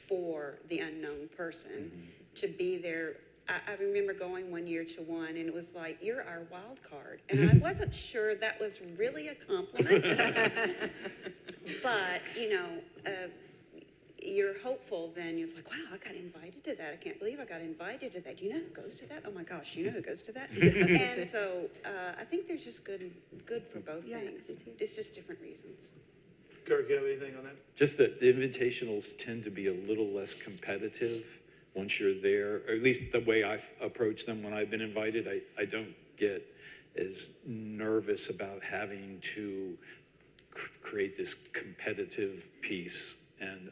for the unknown person to be there. I remember going one year to one, and it was like, you're our wild card. And I wasn't sure that was really a compliment. But, you're hopeful then. You're like, wow, I got invited to that. I can't believe I got invited to that. Do you know who goes to that? Oh my gosh, you know who goes to that? And so I think there's just good for both things. It's just different reasons. Kirk, you have anything on that? Just that the invitationals tend to be a little less competitive once you're there, or at least the way I've approached them when I've been invited. I don't get as nervous about having to create this competitive piece. And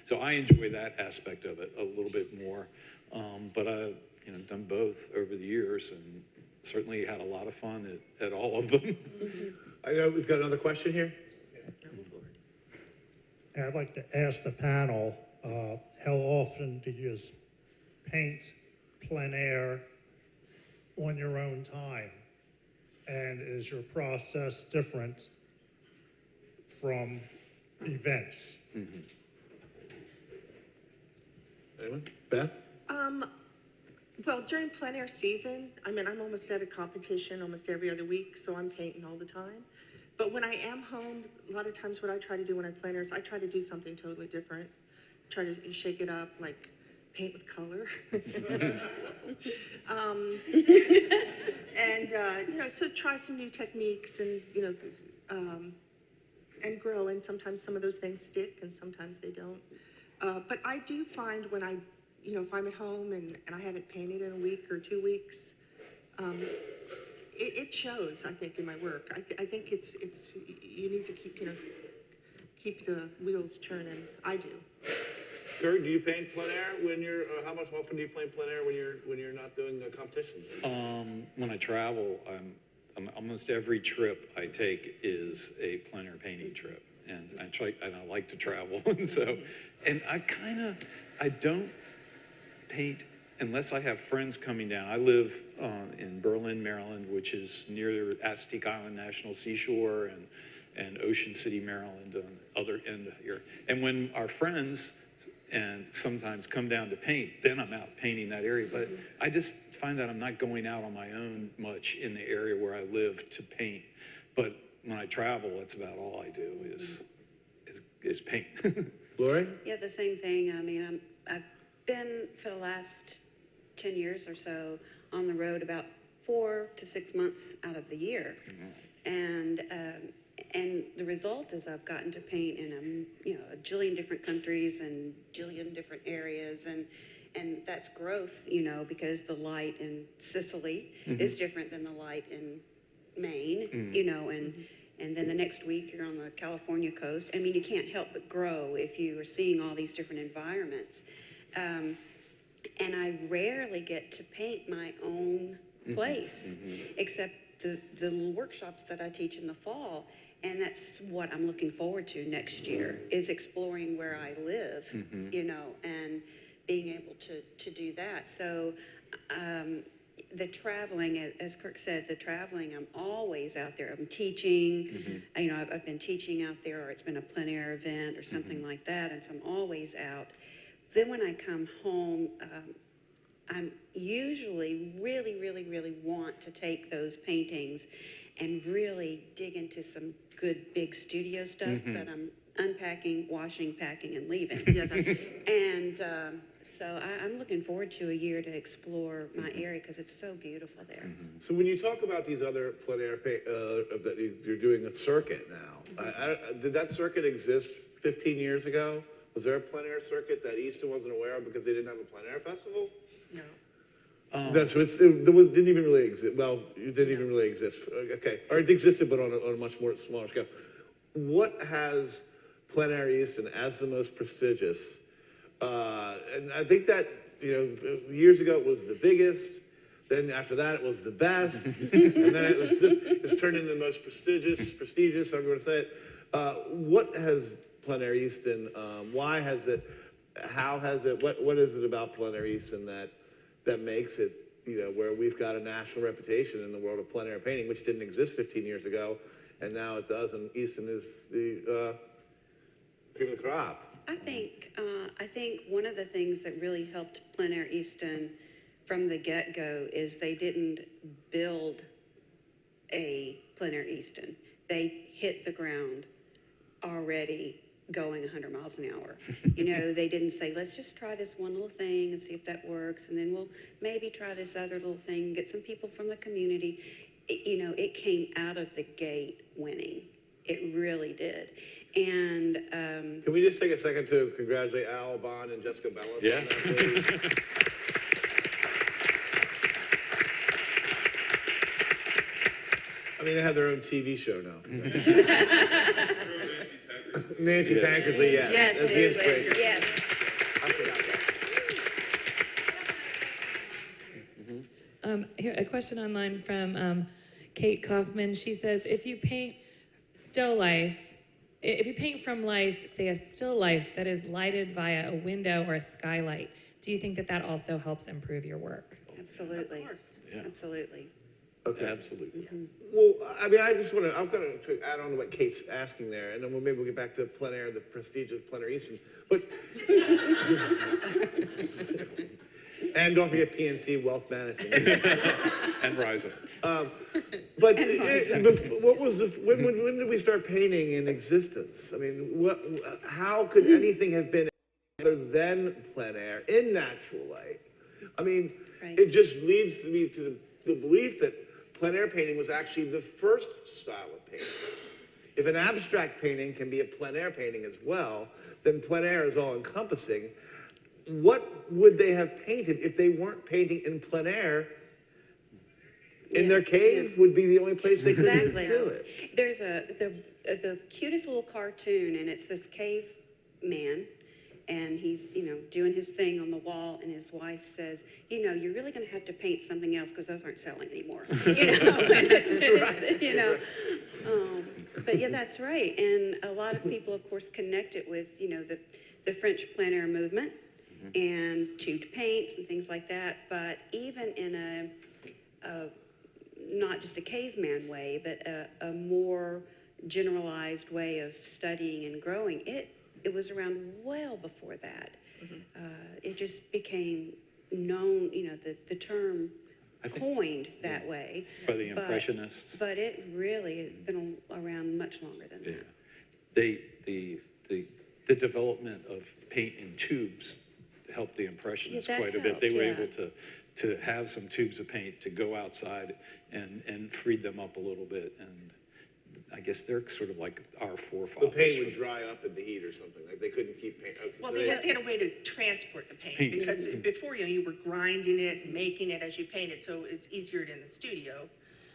so I enjoy that aspect of it a little bit more. But I've done both over the years, and certainly had a lot of fun at all of them. I know we've got another question here. I'd like to ask the panel, how often do you paint plein air on your own time? And is your process different from events? Anyone? Beth? Well, during plein air season, I'm almost at a competition almost every other week, so I'm painting all the time. But when I am home, a lot of times what I try to do when I plein air is I try to do something totally different. Try to shake it up, like paint with color. So try some new techniques and, and grow. And sometimes some of those things stick and sometimes they don't. But I do find when if I'm at home and I haven't painted in a week or 2 weeks, it shows, I think, in my work. I think it's you need to keep the wheels turning. I do. Kirk, do you paint plein air when you're? How much often do you paint plein air when you're not doing competitions? When I travel, almost every trip I take is a plein air painting trip, and I like to travel, and I don't paint unless I have friends coming down. I live in Berlin, Maryland, which is near the Aztec Island National Seashore and Ocean City, Maryland, on the other end of here. And when our friends and sometimes come down to paint, then I'm out painting that area. But I just find that I'm not going out on my own much in the area where I live to paint. But when I travel, that's about all I do is paint. Lori? Yeah, the same thing. I mean, I've been for the last 10 years or so on the road about 4 to 6 months out of the year. And the result is I've gotten to paint in a jillion different countries and jillion different areas, and that's growth, because the light in Sicily is different than the light in Maine, and then the next week you're on the California coast. I mean, you can't help but grow if you are seeing all these different environments. And I rarely get to paint my own place, except the little workshops that I teach in the fall. And that's what I'm looking forward to next year, is exploring where I live, and being able to do that. So the traveling, as Kirk said, I'm always out there. I'm teaching, I've been teaching out there, or it's been a plein air event or something like that, and so I'm always out. Then when I come home, I'm usually really want to take those paintings and really dig into some good big studio stuff, but I'm unpacking, washing, packing, and leaving. And so I'm looking forward to a year to explore my area because it's so beautiful there. So when you talk about these other plein air that you're doing a circuit now, did that circuit exist 15 years ago? Was there a plein air circuit that Easton wasn't aware of because they didn't have a plein air festival? No. So didn't even really exist. Well, it didn't even really exist. Okay, or it existed, but on a much more smaller scale. What has Plein Air Easton as the most prestigious? And I think that years ago it was the biggest. Then after that it was the best, and then it's turned into the most prestigious. I'm going to say it. What has Plein Air Easton? Why has it? How has it? What is it about Plein Air Easton that makes it, where we've got a national reputation in the world of plein air painting, which didn't exist 15 years ago, and now it does, and Easton is the cream of the crop. I think one of the things that really helped Plein Air Easton from the get-go is they didn't build a Plein Air Easton. They hit the ground already going 100 miles an hour. They didn't say, let's just try this one little thing and see if that works, and then we'll maybe try this other little thing, get some people from the community. It came out of the gate winning. It really did. And can we just take a second to congratulate Al Bond and Jessica Bellis? Yeah. On that, please? I mean, they have their own TV show now. Nancy Tankersley, yes. Yes, That's the inspiration. yes. I forgot that. Here, a question online from Kate Kaufman. She says, if you paint from life, say a still life that is lighted via a window or a skylight, do you think that also helps improve your work? Absolutely. Of course. Yeah. Absolutely. Okay. Absolutely. Well, I mean, I'm going to add on to what Kate's asking there, and then maybe we'll get back to plein air, the prestigious Plein Air Easton. But, and don't forget PNC Wealth Management. And Rise Up. But what was when did we start painting in existence? I mean, how could anything have been other than plein air in natural light? I mean, It just leads me to the belief that plein air painting was actually the first style of painting. If an abstract painting can be a plein air painting as well, then plein air is all encompassing. What would they have painted if they weren't painting in plein air? In their cave would be the only place they could do it. There's the cutest little cartoon, and it's this cave man, and he's, doing his thing on the wall, and his wife says, you're really going to have to paint something else because those aren't selling anymore. But yeah, that's right. And a lot of people, of course, connect it with, the French plein air movement and tubed paints and things like that. But even in a not just a caveman way, but a more generalized way of studying and growing, it was around well before that. It just became known, the term coined that way. By the Impressionists. But it really has been around much longer than that. The development of paint in tubes helped the Impressionists quite a bit. They were able to have some tubes of paint to go outside and freed them up a little bit. And I guess they're sort of like our forefathers. The paint would dry up in the heat or something. Like they couldn't keep paint. Okay, Well, so they had a way to transport the paint because before, you were grinding it and making it as you painted, so it's easier in the studio.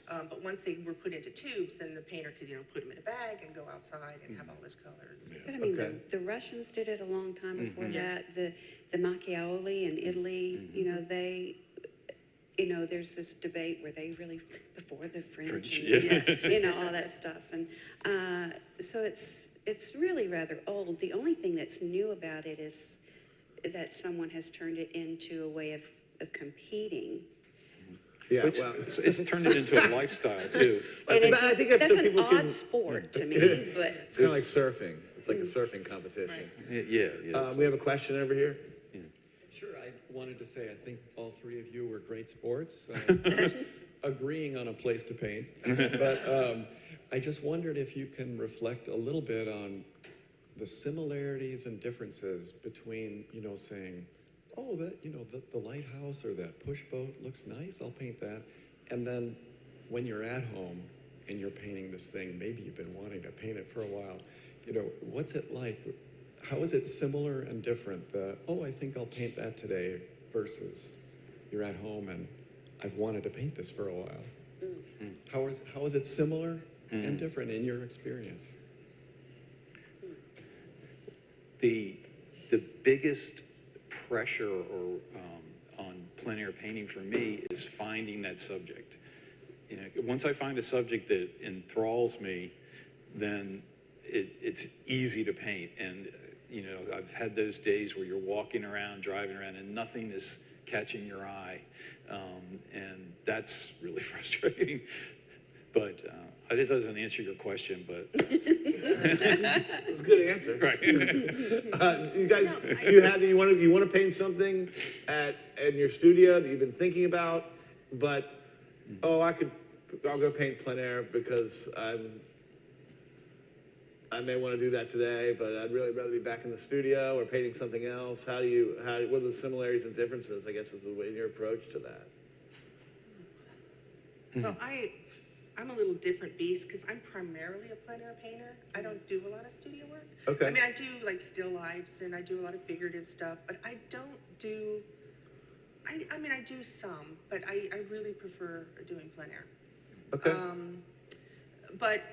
But once they were put into tubes, then the painter could, put them in a bag and go outside and have all those colors. But I mean, the Russians did it a long time before that. The Macchiaoli in Italy, they, there's this debate where they really, before the French and, yes, all that stuff. And so it's really rather old. The only thing that's new about it is that someone has turned it into a way of competing. Yeah, Which, it's turned it into a lifestyle too. I think that's so an people odd sport to me, but it's kind of like surfing. It's like a surfing competition. Yeah. We have a question over here. Sure, I wanted to say I think all three of you were great sports. Agreeing on a place to paint, but I just wondered if you can reflect a little bit on the similarities and differences between, saying, oh, that, the lighthouse or that push boat looks nice, I'll paint that. And then when you're at home and you're painting this thing, maybe you've been wanting to paint it for a while, what's it like? How is it similar and different? I think I'll paint that today versus you're at home and I've wanted to paint this for a while. How is it similar and different in your experience? The biggest pressure on plein air painting for me is finding that subject. Once I find a subject that enthralls me, then it's easy to paint. And I've had those days where you're walking around, driving around, and nothing is catching your eye, and that's really frustrating. But it doesn't answer your question, but it's a good answer. Right. You guys, you want to paint something in your studio that you've been thinking about, but I'll go paint plein air because I may want to do that today, but I'd really rather be back in the studio or painting something else. What are the similarities and differences, I guess, is the way in your approach to that? Well, I'm a little different beast because I'm primarily a plein air painter. I don't do a lot of studio work. Okay. I mean, I do like still lifes and I do a lot of figurative stuff, but I don't do, I mean, I do some, but I really prefer doing plein air. Okay. But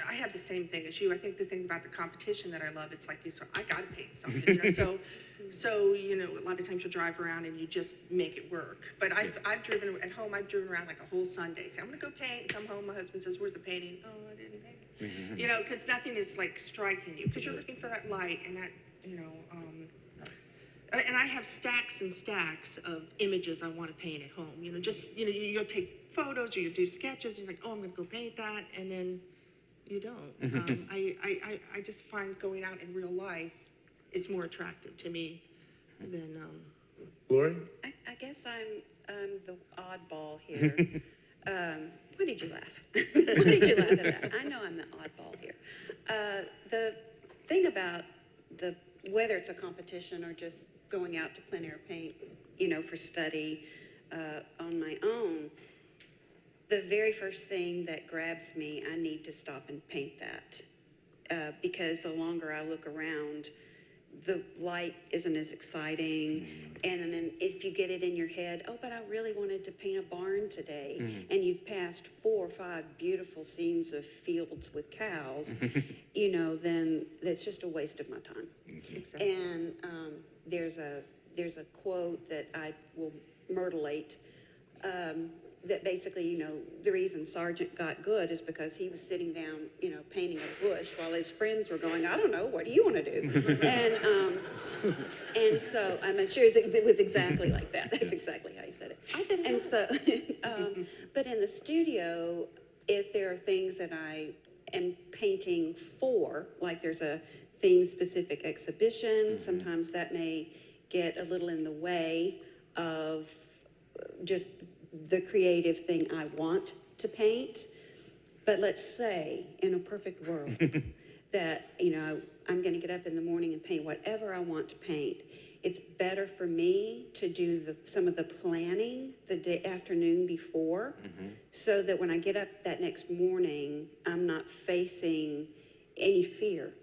I have the same thing as you. I think the thing about the competition that I love, it's like I got to paint something, So a lot of times you'll drive around and you just make it work. But I've driven at home. I've driven around like a whole Sunday. Say I'm gonna go paint. Come home. My husband says, "Where's the painting?" Oh, I didn't paint. Because nothing is like striking you because you're looking for that light and that and I have stacks and stacks of images I want to paint at home. You'll take photos or you do sketches. And you're like, oh, I'm gonna go paint that, and then you don't. I just find going out in real life is more attractive to me than Lori? I guess I'm the oddball here. Why did you laugh? Why did you laugh at that? I know I'm the oddball here. The thing about whether it's a competition or just going out to plein air paint, for study on my own, the very first thing that grabs me, I need to stop and paint that. Because the longer I look around, the light isn't as exciting. And then if you get it in your head, oh, but I really wanted to paint a barn today, and you've passed 4 or 5 beautiful scenes of fields with cows, you know, then that's just a waste of my time. Exactly. And there's a quote that I will myrtleate, that basically, you know, the reason Sargent got good is because he was sitting down, you know, painting a bush while his friends were going, I don't know, what do you want to do? And so I'm sure it was exactly like that. That's exactly how he said it. And so, but in the studio, if there are things that I am painting for, like there's a theme-specific exhibition, sometimes that may get a little in the way of just the creative thing I want to paint. But let's say, in a perfect world, that, you know, I'm going to get up in the morning and paint whatever I want to paint. It's better for me to do some of the planning the afternoon before, so that when I get up that next morning, I'm not facing any fear.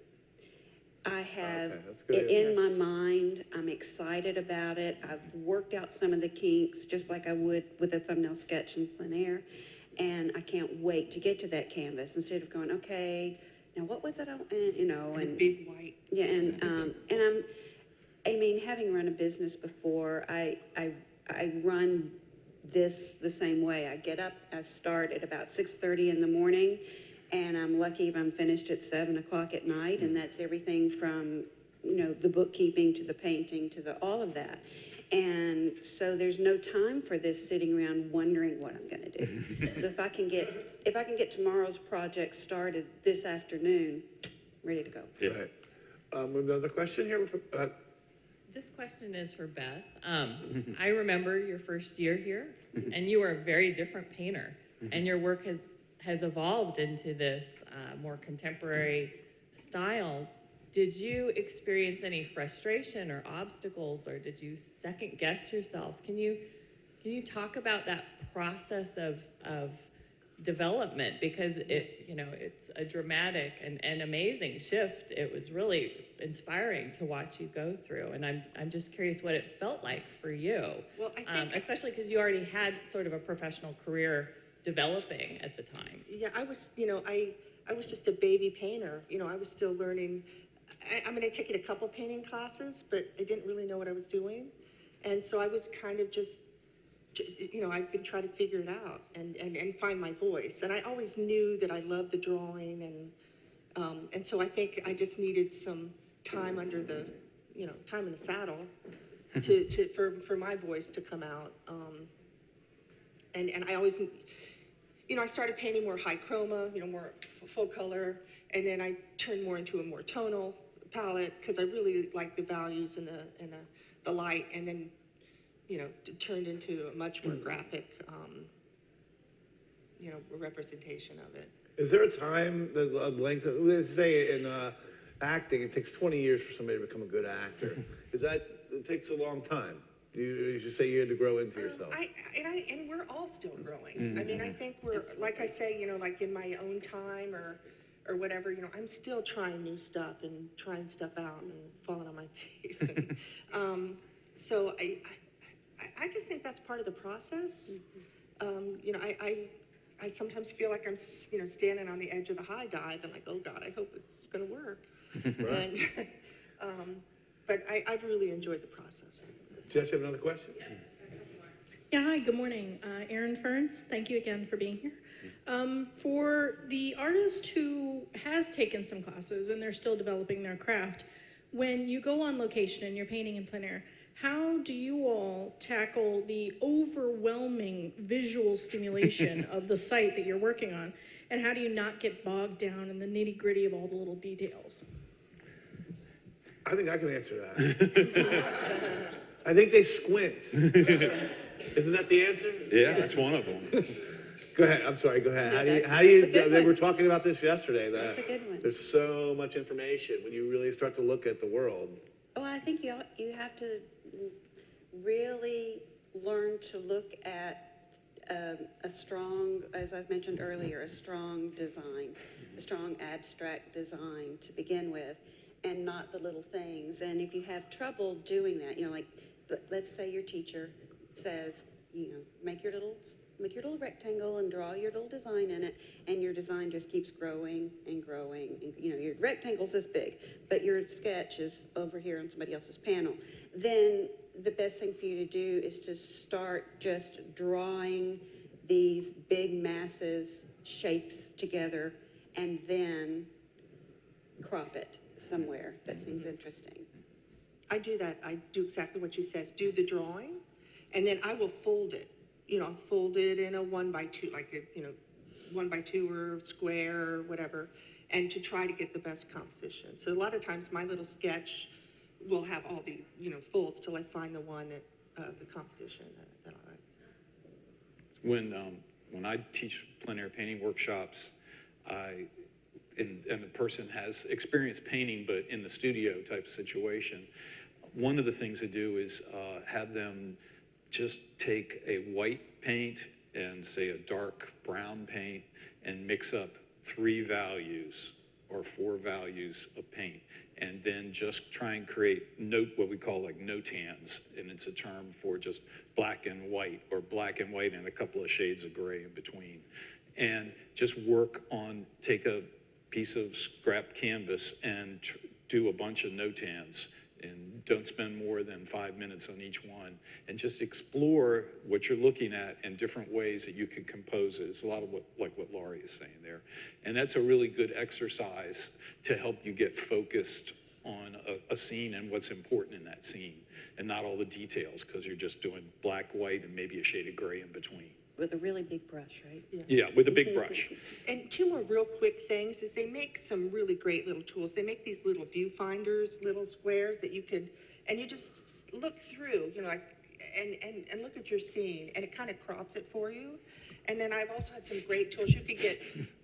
I have it in my mind. I'm excited about it. I've worked out some of the kinks just like I would with a thumbnail sketch in plein air. And I can't wait to get to that canvas instead of going, okay, now what was it? You know, and big white. Yeah, and I mean, having run a business before, I run this the same way. I get up, I start at about 6:30 in the morning. And I'm lucky if I'm finished at 7 o'clock at night, and that's everything from, you know, the bookkeeping to the painting to all of that. And so there's no time for this sitting around wondering what I'm going to do. So if I can get tomorrow's project started this afternoon, ready to go. Yeah. Right. Another question here. This question is for Beth. I remember your first year here, and you were a very different painter, and your work has evolved into this more contemporary style. Did you experience any frustration or obstacles, or did you second guess yourself? Can you talk about that process of development? Because it's a dramatic and amazing shift. It was really inspiring to watch you go through, and I'm just curious what it felt like for you. Well, I think, especially because you already had sort of a professional career developing at the time. Yeah, I was just a baby painter. You know, I was still learning. I mean, I taken a couple painting classes, but I didn't really know what I was doing. And so I was kind of just, you know, I've been trying to figure it out and find my voice. And I always knew that I loved the drawing, and so I think I just needed some time under the, you know, time in the saddle for my voice to come out. And I always, you know, I started painting more high chroma, you know, more full color, and then I turned more into a more tonal palette because I really liked the values and the light, and then, you know, it turned into a much more graphic, you know, representation of it. Is there a time, the length of, let's say in acting, it takes 20 years for somebody to become a good actor. It takes a long time. You should say you had to grow into yourself. And we're all still growing. I mean, I think we're, like I say, you know, like in my own time or whatever, you know, I'm still trying new stuff and trying stuff out and falling on my face. And, so I just think that's part of the process. You know, I sometimes feel like I'm, you know, standing on the edge of the high dive and like, oh God, I hope it's going to work. Right. And, but I've really enjoyed the process. Jess, you have another question? Yeah, hi, good morning. Erin Ferns, thank you again for being here. For the artist who has taken some classes and they're still developing their craft, when you go on location and you're painting in plein air, how do you all tackle the overwhelming visual stimulation of the site that you're working on? And how do you not get bogged down in the nitty-gritty of all the little details? I think I can answer that. I think they squint. Isn't that the answer? Yeah, that's one of them. Go ahead. I'm sorry. Go ahead. Yeah, how do you? that's a good They one. were talking about this yesterday. That's a good one. There's so much information when you really start to look at the world. Oh, I think you have to really learn to look at a strong, as I've mentioned earlier, a strong design, a strong abstract design to begin with. and not the little things. And if you have trouble doing that, you know, like let's say your teacher says, you know, make your little rectangle and draw your little design in it, and your design just keeps growing and growing. And, you know, your rectangle's this big, but your sketch is over here on somebody else's panel. Then the best thing for you to do is to start just drawing these big masses, shapes together, and then crop it somewhere that seems interesting. I do that. I do exactly what she says. Do the drawing, and then I will fold it. You know, fold it in a 1x2, like a, you know, 1x2 or square or whatever, and to try to get the best composition. So a lot of times my little sketch will have all the, you know, folds till I find the one that, the composition that I like. When I teach plein air painting workshops, and a person has experienced painting, but in the studio type situation, one of the things I do is have them just take a white paint and say a dark brown paint and mix up 3 values or 4 values of paint, and then just try and create what we call like no-tans, and it's a term for just black and white, or black and white and a couple of shades of gray in between, and just work on, take a piece of scrap canvas and do a bunch of no-tans, and don't spend more than 5 minutes on each one, and just explore what you're looking at and different ways that you can compose it. It's a lot of what Laurie is saying there. And that's a really good exercise to help you get focused on a scene and what's important in that scene, and not all the details, because you're just doing black, white, and maybe a shade of gray in between. With a really big brush, right? Yeah, with a big brush. And 2 more real quick things is they make some really great little tools. They make these little viewfinders, little squares that you could, and you just look through, you know, like, and look at your scene, and it kind of crops it for you. And then I've also had some great tools. You could get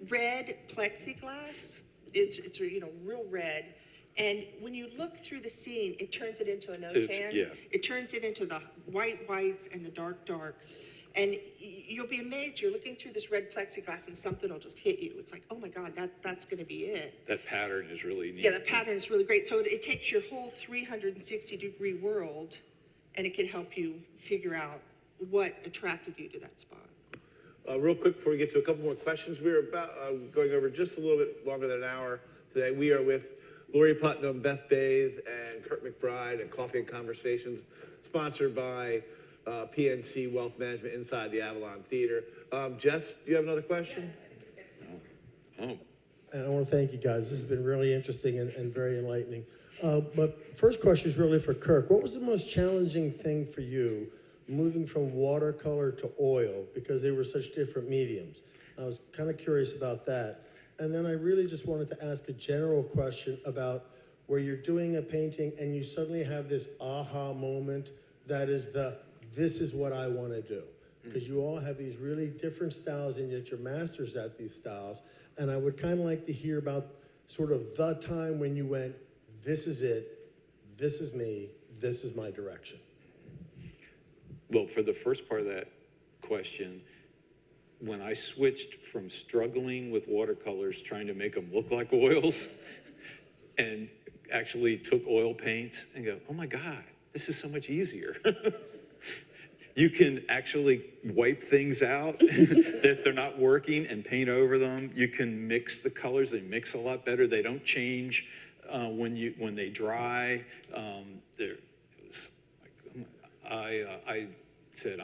red plexiglass. It's you know, real red. And when you look through the scene, it turns it into a no-tan. Yeah. It turns it into the whites and the darks. And you'll be amazed. You're looking through this red plexiglass and something will just hit you. It's like, oh my God, that's going to be it. That pattern is really neat. Yeah, the pattern is really great. So it takes your whole 360-degree world, and it can help you figure out what attracted you to that spot. Real quick, before we get to a couple more questions, we're about going over just a little bit longer than an hour today. We are with Lori Putnam, Beth, Bathe, and Kirk McBride at Coffee and Conversations, sponsored by PNC Wealth Management inside the Avalon Theater. Jess, do you have another question? Oh. And I want to thank you guys. This has been really interesting and very enlightening. But first question is really for Kirk. What was the most challenging thing for you moving from watercolor to oil, because they were such different mediums? I was kind of curious about that. And then I really just wanted to ask a general question about where you're doing a painting and you suddenly have this aha moment that is this is what I want to do. Because you all have these really different styles, and yet you're masters at these styles. And I would kind of like to hear about sort of the time when you went, this is it, this is me, this is my direction. Well, for the first part of that question, when I switched from struggling with watercolors, trying to make them look like oils, and actually took oil paints and go, oh my God, this is so much easier. You can actually wipe things out if they're not working and paint over them. You can mix the colors. They mix a lot better. They don't change when they dry. I said,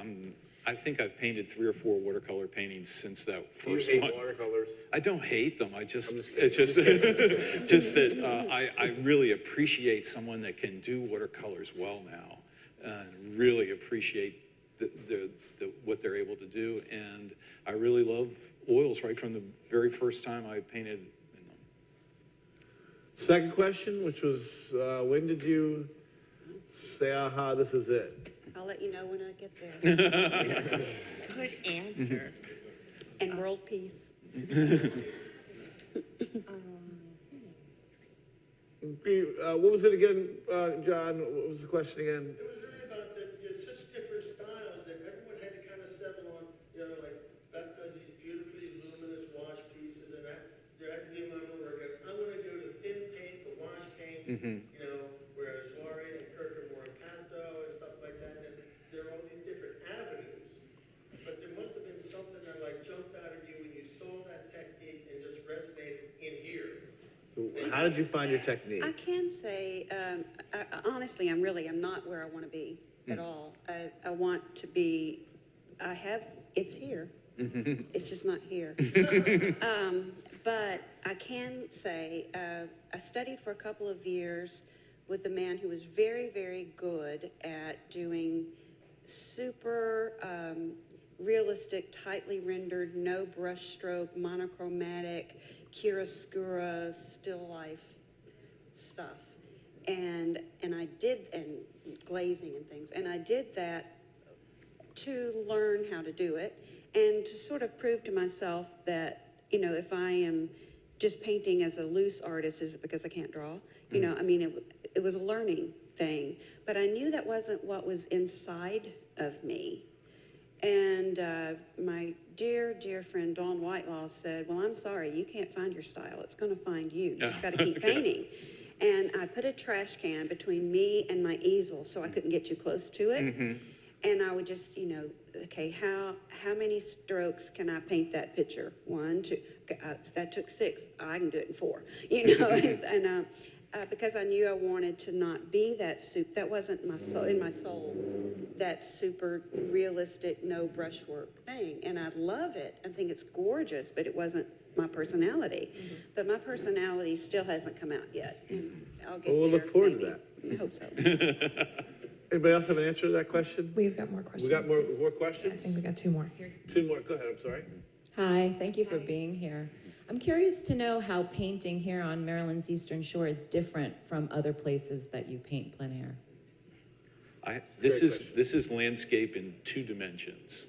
I think I've painted 3 or 4 watercolor paintings since that first one. You hate watercolors? I don't hate them. It's just just that I really appreciate someone that can do watercolors well now, and really appreciate what they're able to do. And I really love oils right from the very first time I painted in them. Second question, which was, when did you say, aha, this is it? I'll let you know when I get there. Good answer. And world peace. What was it again, John? What was the question again? It was really about that you had such different styles that everyone had to kind of settle on, you know, like Beth does these beautifully luminous wash pieces, and there had to be a moment where I want to go to thin paint, the wash paint, You know, whereas Laurie and Kirk are more pastel and stuff like that. And there are all these different avenues. But there must have been something that like jumped out at you when you saw that technique and just resonated in here. How did you find your technique? I can say, honestly, I'm not where I want to be at all. I want to be, it's here. It's just not here. But I can say, I studied for a couple of years with a man who was very, very good at doing super realistic, tightly rendered, no brush stroke, monochromatic, chiaroscuro, still life stuff. And glazing and things. And I did that to learn how to do it and to sort of prove to myself that, you know, if I am just painting as a loose artist, is it because I can't draw? You know, I mean, it was a learning thing, but I knew that wasn't what was inside of me. And my dear, dear friend Dawn Whitelaw said, well, I'm sorry, you can't find your style. It's going to find you. You just got to keep painting. And I put a trash can between me and my easel so I couldn't get too close to it. And I would just, you know, okay, how many strokes can I paint that picture? 1, 2, okay, that took 6. I can do it in 4, you know, and because I knew I wanted to not be that wasn't my soul, in my soul, that super realistic, no brushwork thing. And I love it. I think it's gorgeous, but it wasn't my personality. But my personality still hasn't come out yet. And I'll get we'll there, look forward maybe. to that. I hope so. Anybody else have an answer to that question? We've got more questions. We got more questions? I think we got 2 more here. 2 more. Go ahead. I'm sorry. Hi, thank you for being here. I'm curious to know how painting here on Maryland's Eastern Shore is different from other places that you paint plein air. This is landscape in 2 dimensions.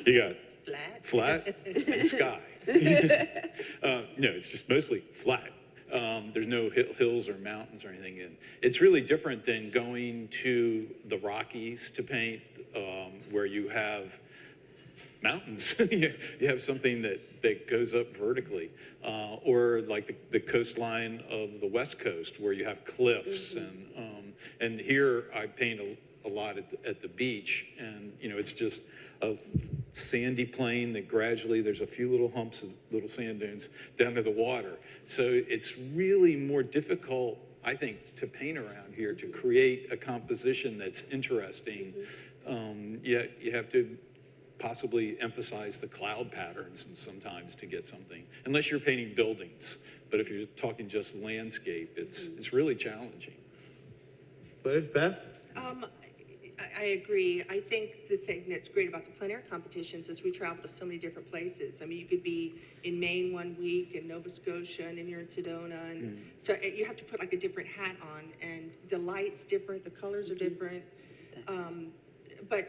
You got flat and sky. No, it's just mostly flat. There's no hills or mountains or anything. And it's really different than going to the Rockies to paint, where you have mountains. You have something that goes up vertically, or like the coastline of the West Coast where you have cliffs. And here I paint a lot at the beach, and you know, it's just a sandy plain that gradually there's a few little humps of little sand dunes down to the water. So it's really more difficult, I think, to paint around here, to create a composition that's interesting. Yet you have to possibly emphasize the cloud patterns and sometimes to get something, unless you're painting buildings. But if you're talking just landscape, it's really challenging. Beth? I agree. I think the thing that's great about the plein air competitions is we travel to so many different places. I mean, you could be in Maine 1 week, in Nova Scotia, and then you're in Sedona, and so you have to put like a different hat on, and the light's different, the colors are different. But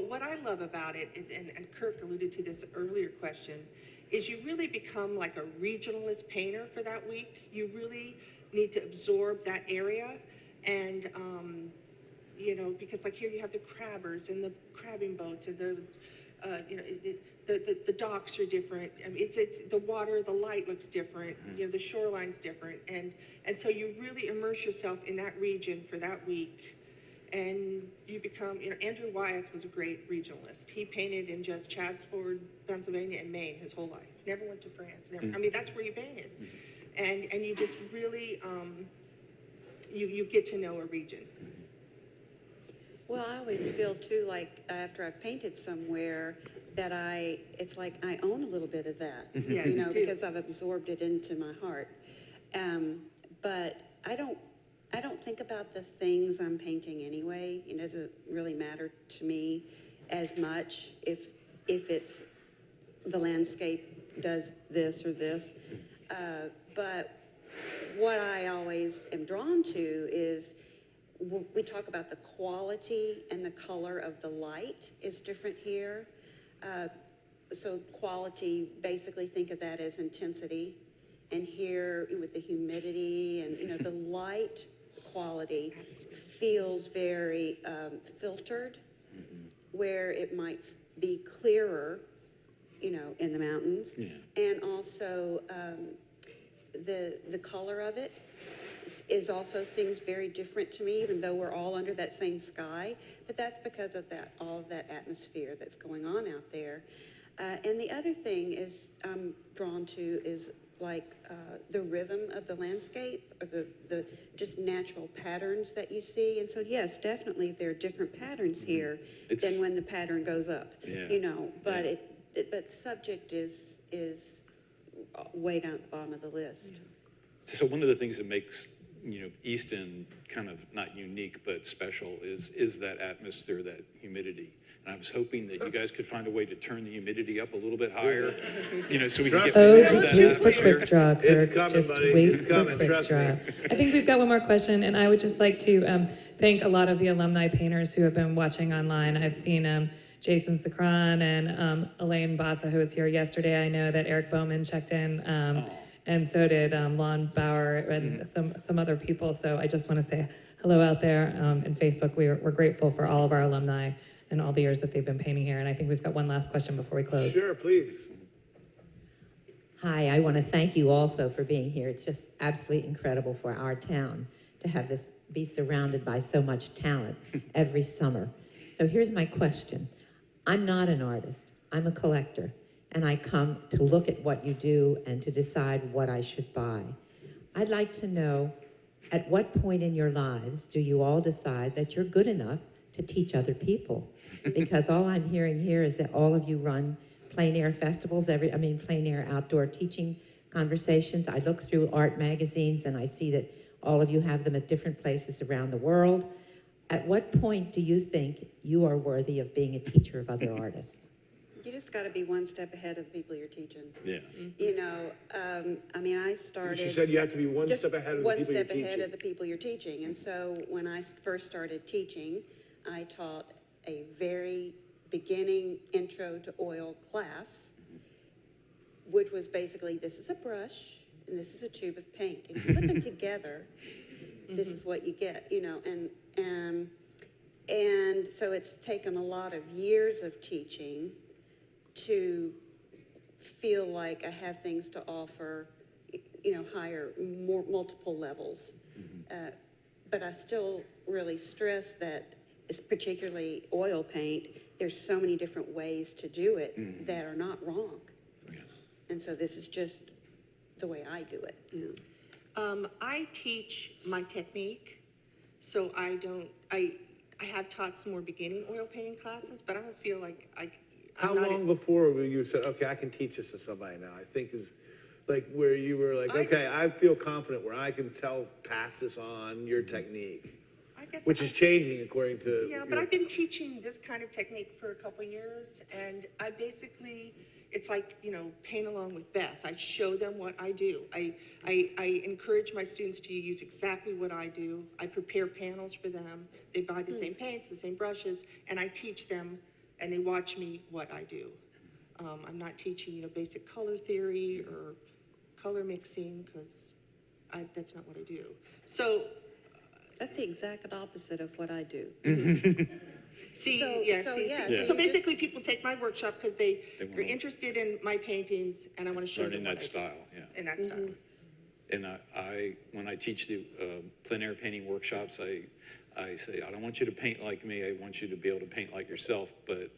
what I love about it, and Kirk alluded to this earlier question, is you really become like a regionalist painter for that week. You really need to absorb that area, and you know, because like here you have the crabbers and the crabbing boats and the you know, the docks are different. I mean, it's the water, the light looks different. You know, the shoreline's different, and so you really immerse yourself in that region for that week. And you become, you know, Andrew Wyeth was a great regionalist. He painted in just Chadsford, Pennsylvania, and Maine his whole life. Never went to France. Never. I mean, that's where he painted. And you just really, you get to know a region. Well, I always feel too like after I've painted somewhere that it's like I own a little bit of that, Yeah, you know, too. because I've absorbed it into my heart. But I don't think about the things I'm painting anyway. It doesn't really matter to me as much if it's the landscape does this or this. But what I always am drawn to is we talk about the quality and the color of the light is different here. So quality, basically think of that as intensity. And here with the humidity and, you know, the light quality feels very filtered, where it might be clearer, you know, in the mountains. And also the color of it is also seems very different to me, even though we're all under that same sky. But that's because of all of that atmosphere that's going on out there. And the other thing is I'm drawn to is like the rhythm of the landscape, or the just natural patterns that you see. And so yes, definitely there are different patterns here than when the pattern goes up. You know, but but the subject is way down at the bottom of the list. So one of the things that makes, you know, Easton kind of not unique but special is that atmosphere, that humidity. And I was hoping that you guys could find a way to turn the humidity up a little bit higher, you know, so we can get more of just that wait for atmosphere. quick draw, Kirk. It's coming, just buddy. wait It's for coming, quick trust draw. me. I think we've got one more question, and I would just like to thank a lot of the alumni painters who have been watching online. I've seen Jason Sakran and Elaine Bassa, who was here yesterday. I know that Eric Bowman checked in, and so did Lon Bauer and some other people. So I just want to say hello out there in Facebook. We're grateful for all of our alumni and all the years that they've been painting here. And I think we've got one last question before we close. Sure, please. Hi, I want to thank you also for being here. It's just absolutely incredible for our town to have this, be surrounded by so much talent every summer. So here's my question. I'm not an artist, I'm a collector, and I come to look at what you do and to decide what I should buy. I'd like to know, at what point in your lives do you all decide that you're good enough to teach other people? Because all I'm hearing here is that all of you run plein air festivals, plein air outdoor teaching conversations. I look through art magazines and I see that all of you have them at different places around the world. At what point do you think you are worthy of being a teacher of other artists? You just got to be one step ahead of the people you're teaching. Yeah. You know, I mean, I started. She said you have to be one step ahead of the people you're teaching. One step ahead of the people you're teaching. And so when I first started teaching, I taught a very beginning intro to oil class, which was basically, this is a brush and this is a tube of paint. And you put them together, this is what you get, you know, and so it's taken a lot of years of teaching to feel like I have things to offer, you know, higher, more multiple levels. But I still really stress that, particularly oil paint, there's so many different ways to do it that are not wrong. And so this is just the way I do it, you know. I teach my technique, so I have taught some more beginning oil painting classes, but I don't feel like How long before you said, okay, I can teach this to somebody now? I think is like where you were like, okay, I feel confident where I can pass this on your technique, which is changing according to. Yeah, but I've been teaching this kind of technique for a couple years, and I basically, it's like, you know, paint along with Beth. I show them what I do. I encourage my students to use exactly what I do. I prepare panels for them. They buy the same paints, the same brushes, and I teach them, and they watch me what I do. I'm not teaching, you know, basic color theory or color mixing, because that's not what I do. So that's the exact opposite of what I do. So basically people take my workshop because they are interested in my paintings, and I want to show them that style, in that style. And when I teach the plein air painting workshops, I say, I don't want you to paint like me, I want you to be able to paint like yourself. But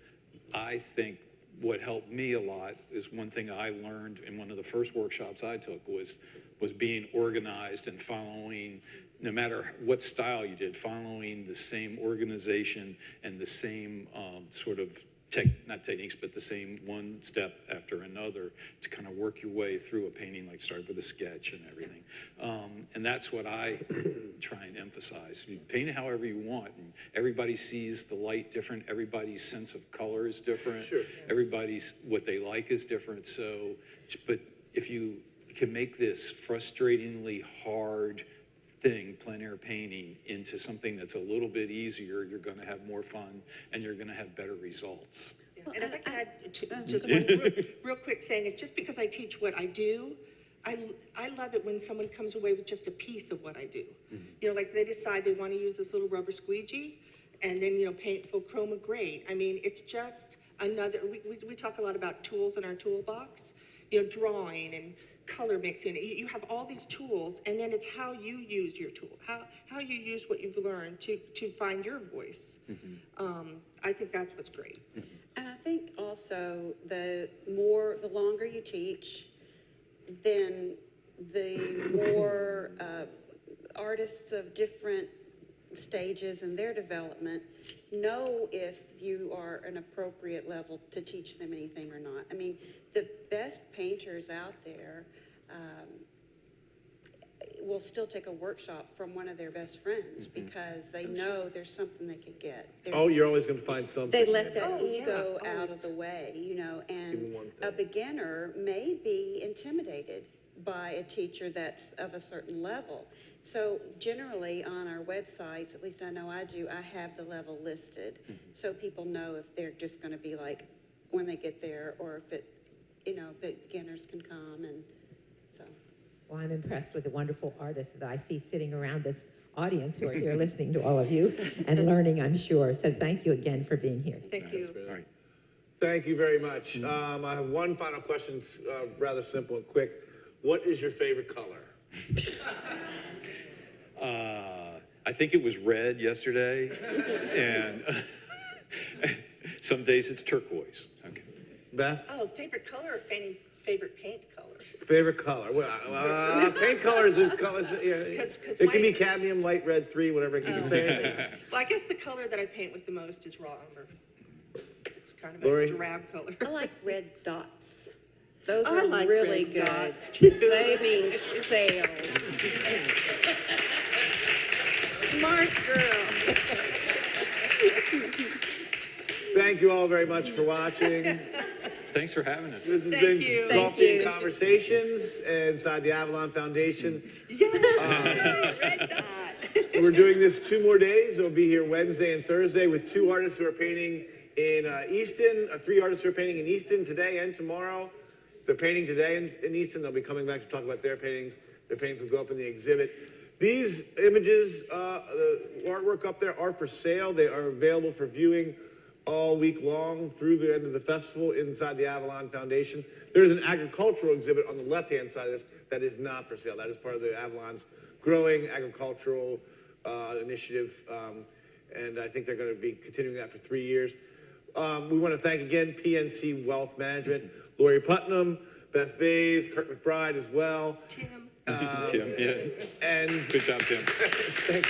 I think what helped me a lot is one thing I learned in one of the first workshops I took was being organized and following, no matter what style you did, following the same organization and the same sort of not techniques, but the same one step after another to kind of work your way through a painting, like start with a sketch and everything. And that's what I try and emphasize. You paint it however you want, and everybody sees the light different, everybody's sense of color is different, everybody's, what they like is different. So, but if you can make this frustratingly hard thing, plein air painting, into something that's a little bit easier, you're going to have more fun and you're going to have better results. And if I could add just one real quick thing, it's just because I teach what I do, I love it when someone comes away with just a piece of what I do. You know, like they decide they want to use this little rubber squeegee and then, you know, paint full chroma grade. I mean, it's just another, we talk a lot about tools in our toolbox, you know, drawing and color mixing. You have all these tools, and then it's how you use your tool, how you use what you've learned to find your voice. I think that's what's great. And I think also the longer you teach, then the more artists of different stages in their development know if you are an appropriate level to teach them anything or not. I mean, the best painters out there will still take a workshop from one of their best friends because they know there's something they could get. You're always going to find something. They let that ego out of the way, you know, and a beginner may be intimidated by a teacher that's of a certain level. So generally on our websites, at least I know I do, I have the level listed so people know if they're just going to be like when they get there, or if it, you know, beginners can come. And so. Well, I'm impressed with the wonderful artists that I see sitting around this audience who are here listening to all of you and learning, I'm sure. So thank you again for being here. Thank you. All right. Thank you very much. I have one final question, it's rather simple and quick. What is your favorite color? I think it was red yesterday, and some days it's turquoise. Okay. Beth? Oh, favorite color or favorite paint color? Favorite color? Well, paint colors and colors. Yeah, it can be cadmium, light red 3, whatever. You can say anything. Well, I guess the color that I paint with the most is raw umber. It's kind of Lori? a drab color. I like red dots. Those I are like really red good. dots, too. They mean sales. Smart girl. Thank you all very much for watching. Thanks for having us. This has been Coffee and Conversations inside the Avalon Foundation. Red dot. We're doing this 2 more days. We'll be here Wednesday and Thursday with 2 artists who are painting in Easton, 3 artists who are painting in Easton today and tomorrow. They're painting today in Easton. They'll be coming back to talk about their paintings. Their paintings will go up in the exhibit. These images, the artwork up there are for sale. They are available for viewing all week long through the end of the festival inside the Avalon Foundation. There's an agricultural exhibit on the left-hand side of this that is not for sale. That is part of the Avalon's growing agricultural initiative, and I think they're going to be continuing that for 3 years. We want to thank again PNC Wealth Management, Lori Putnam, Beth, Bathe, Kirk McBride as well. Tim. Tim, yeah. And good job, Tim. Thanks.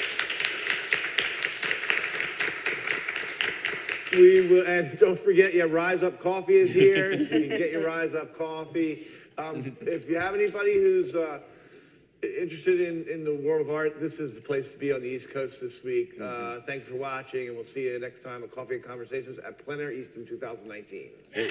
We will, and don't forget, Rise Up Coffee is here. You can get your Rise Up Coffee. If you have anybody who's interested in the world of art, this is the place to be on the East Coast this week. Thank you for watching, and we'll see you next time at Coffee and Conversations at Plein Air Easton 2019. Hey.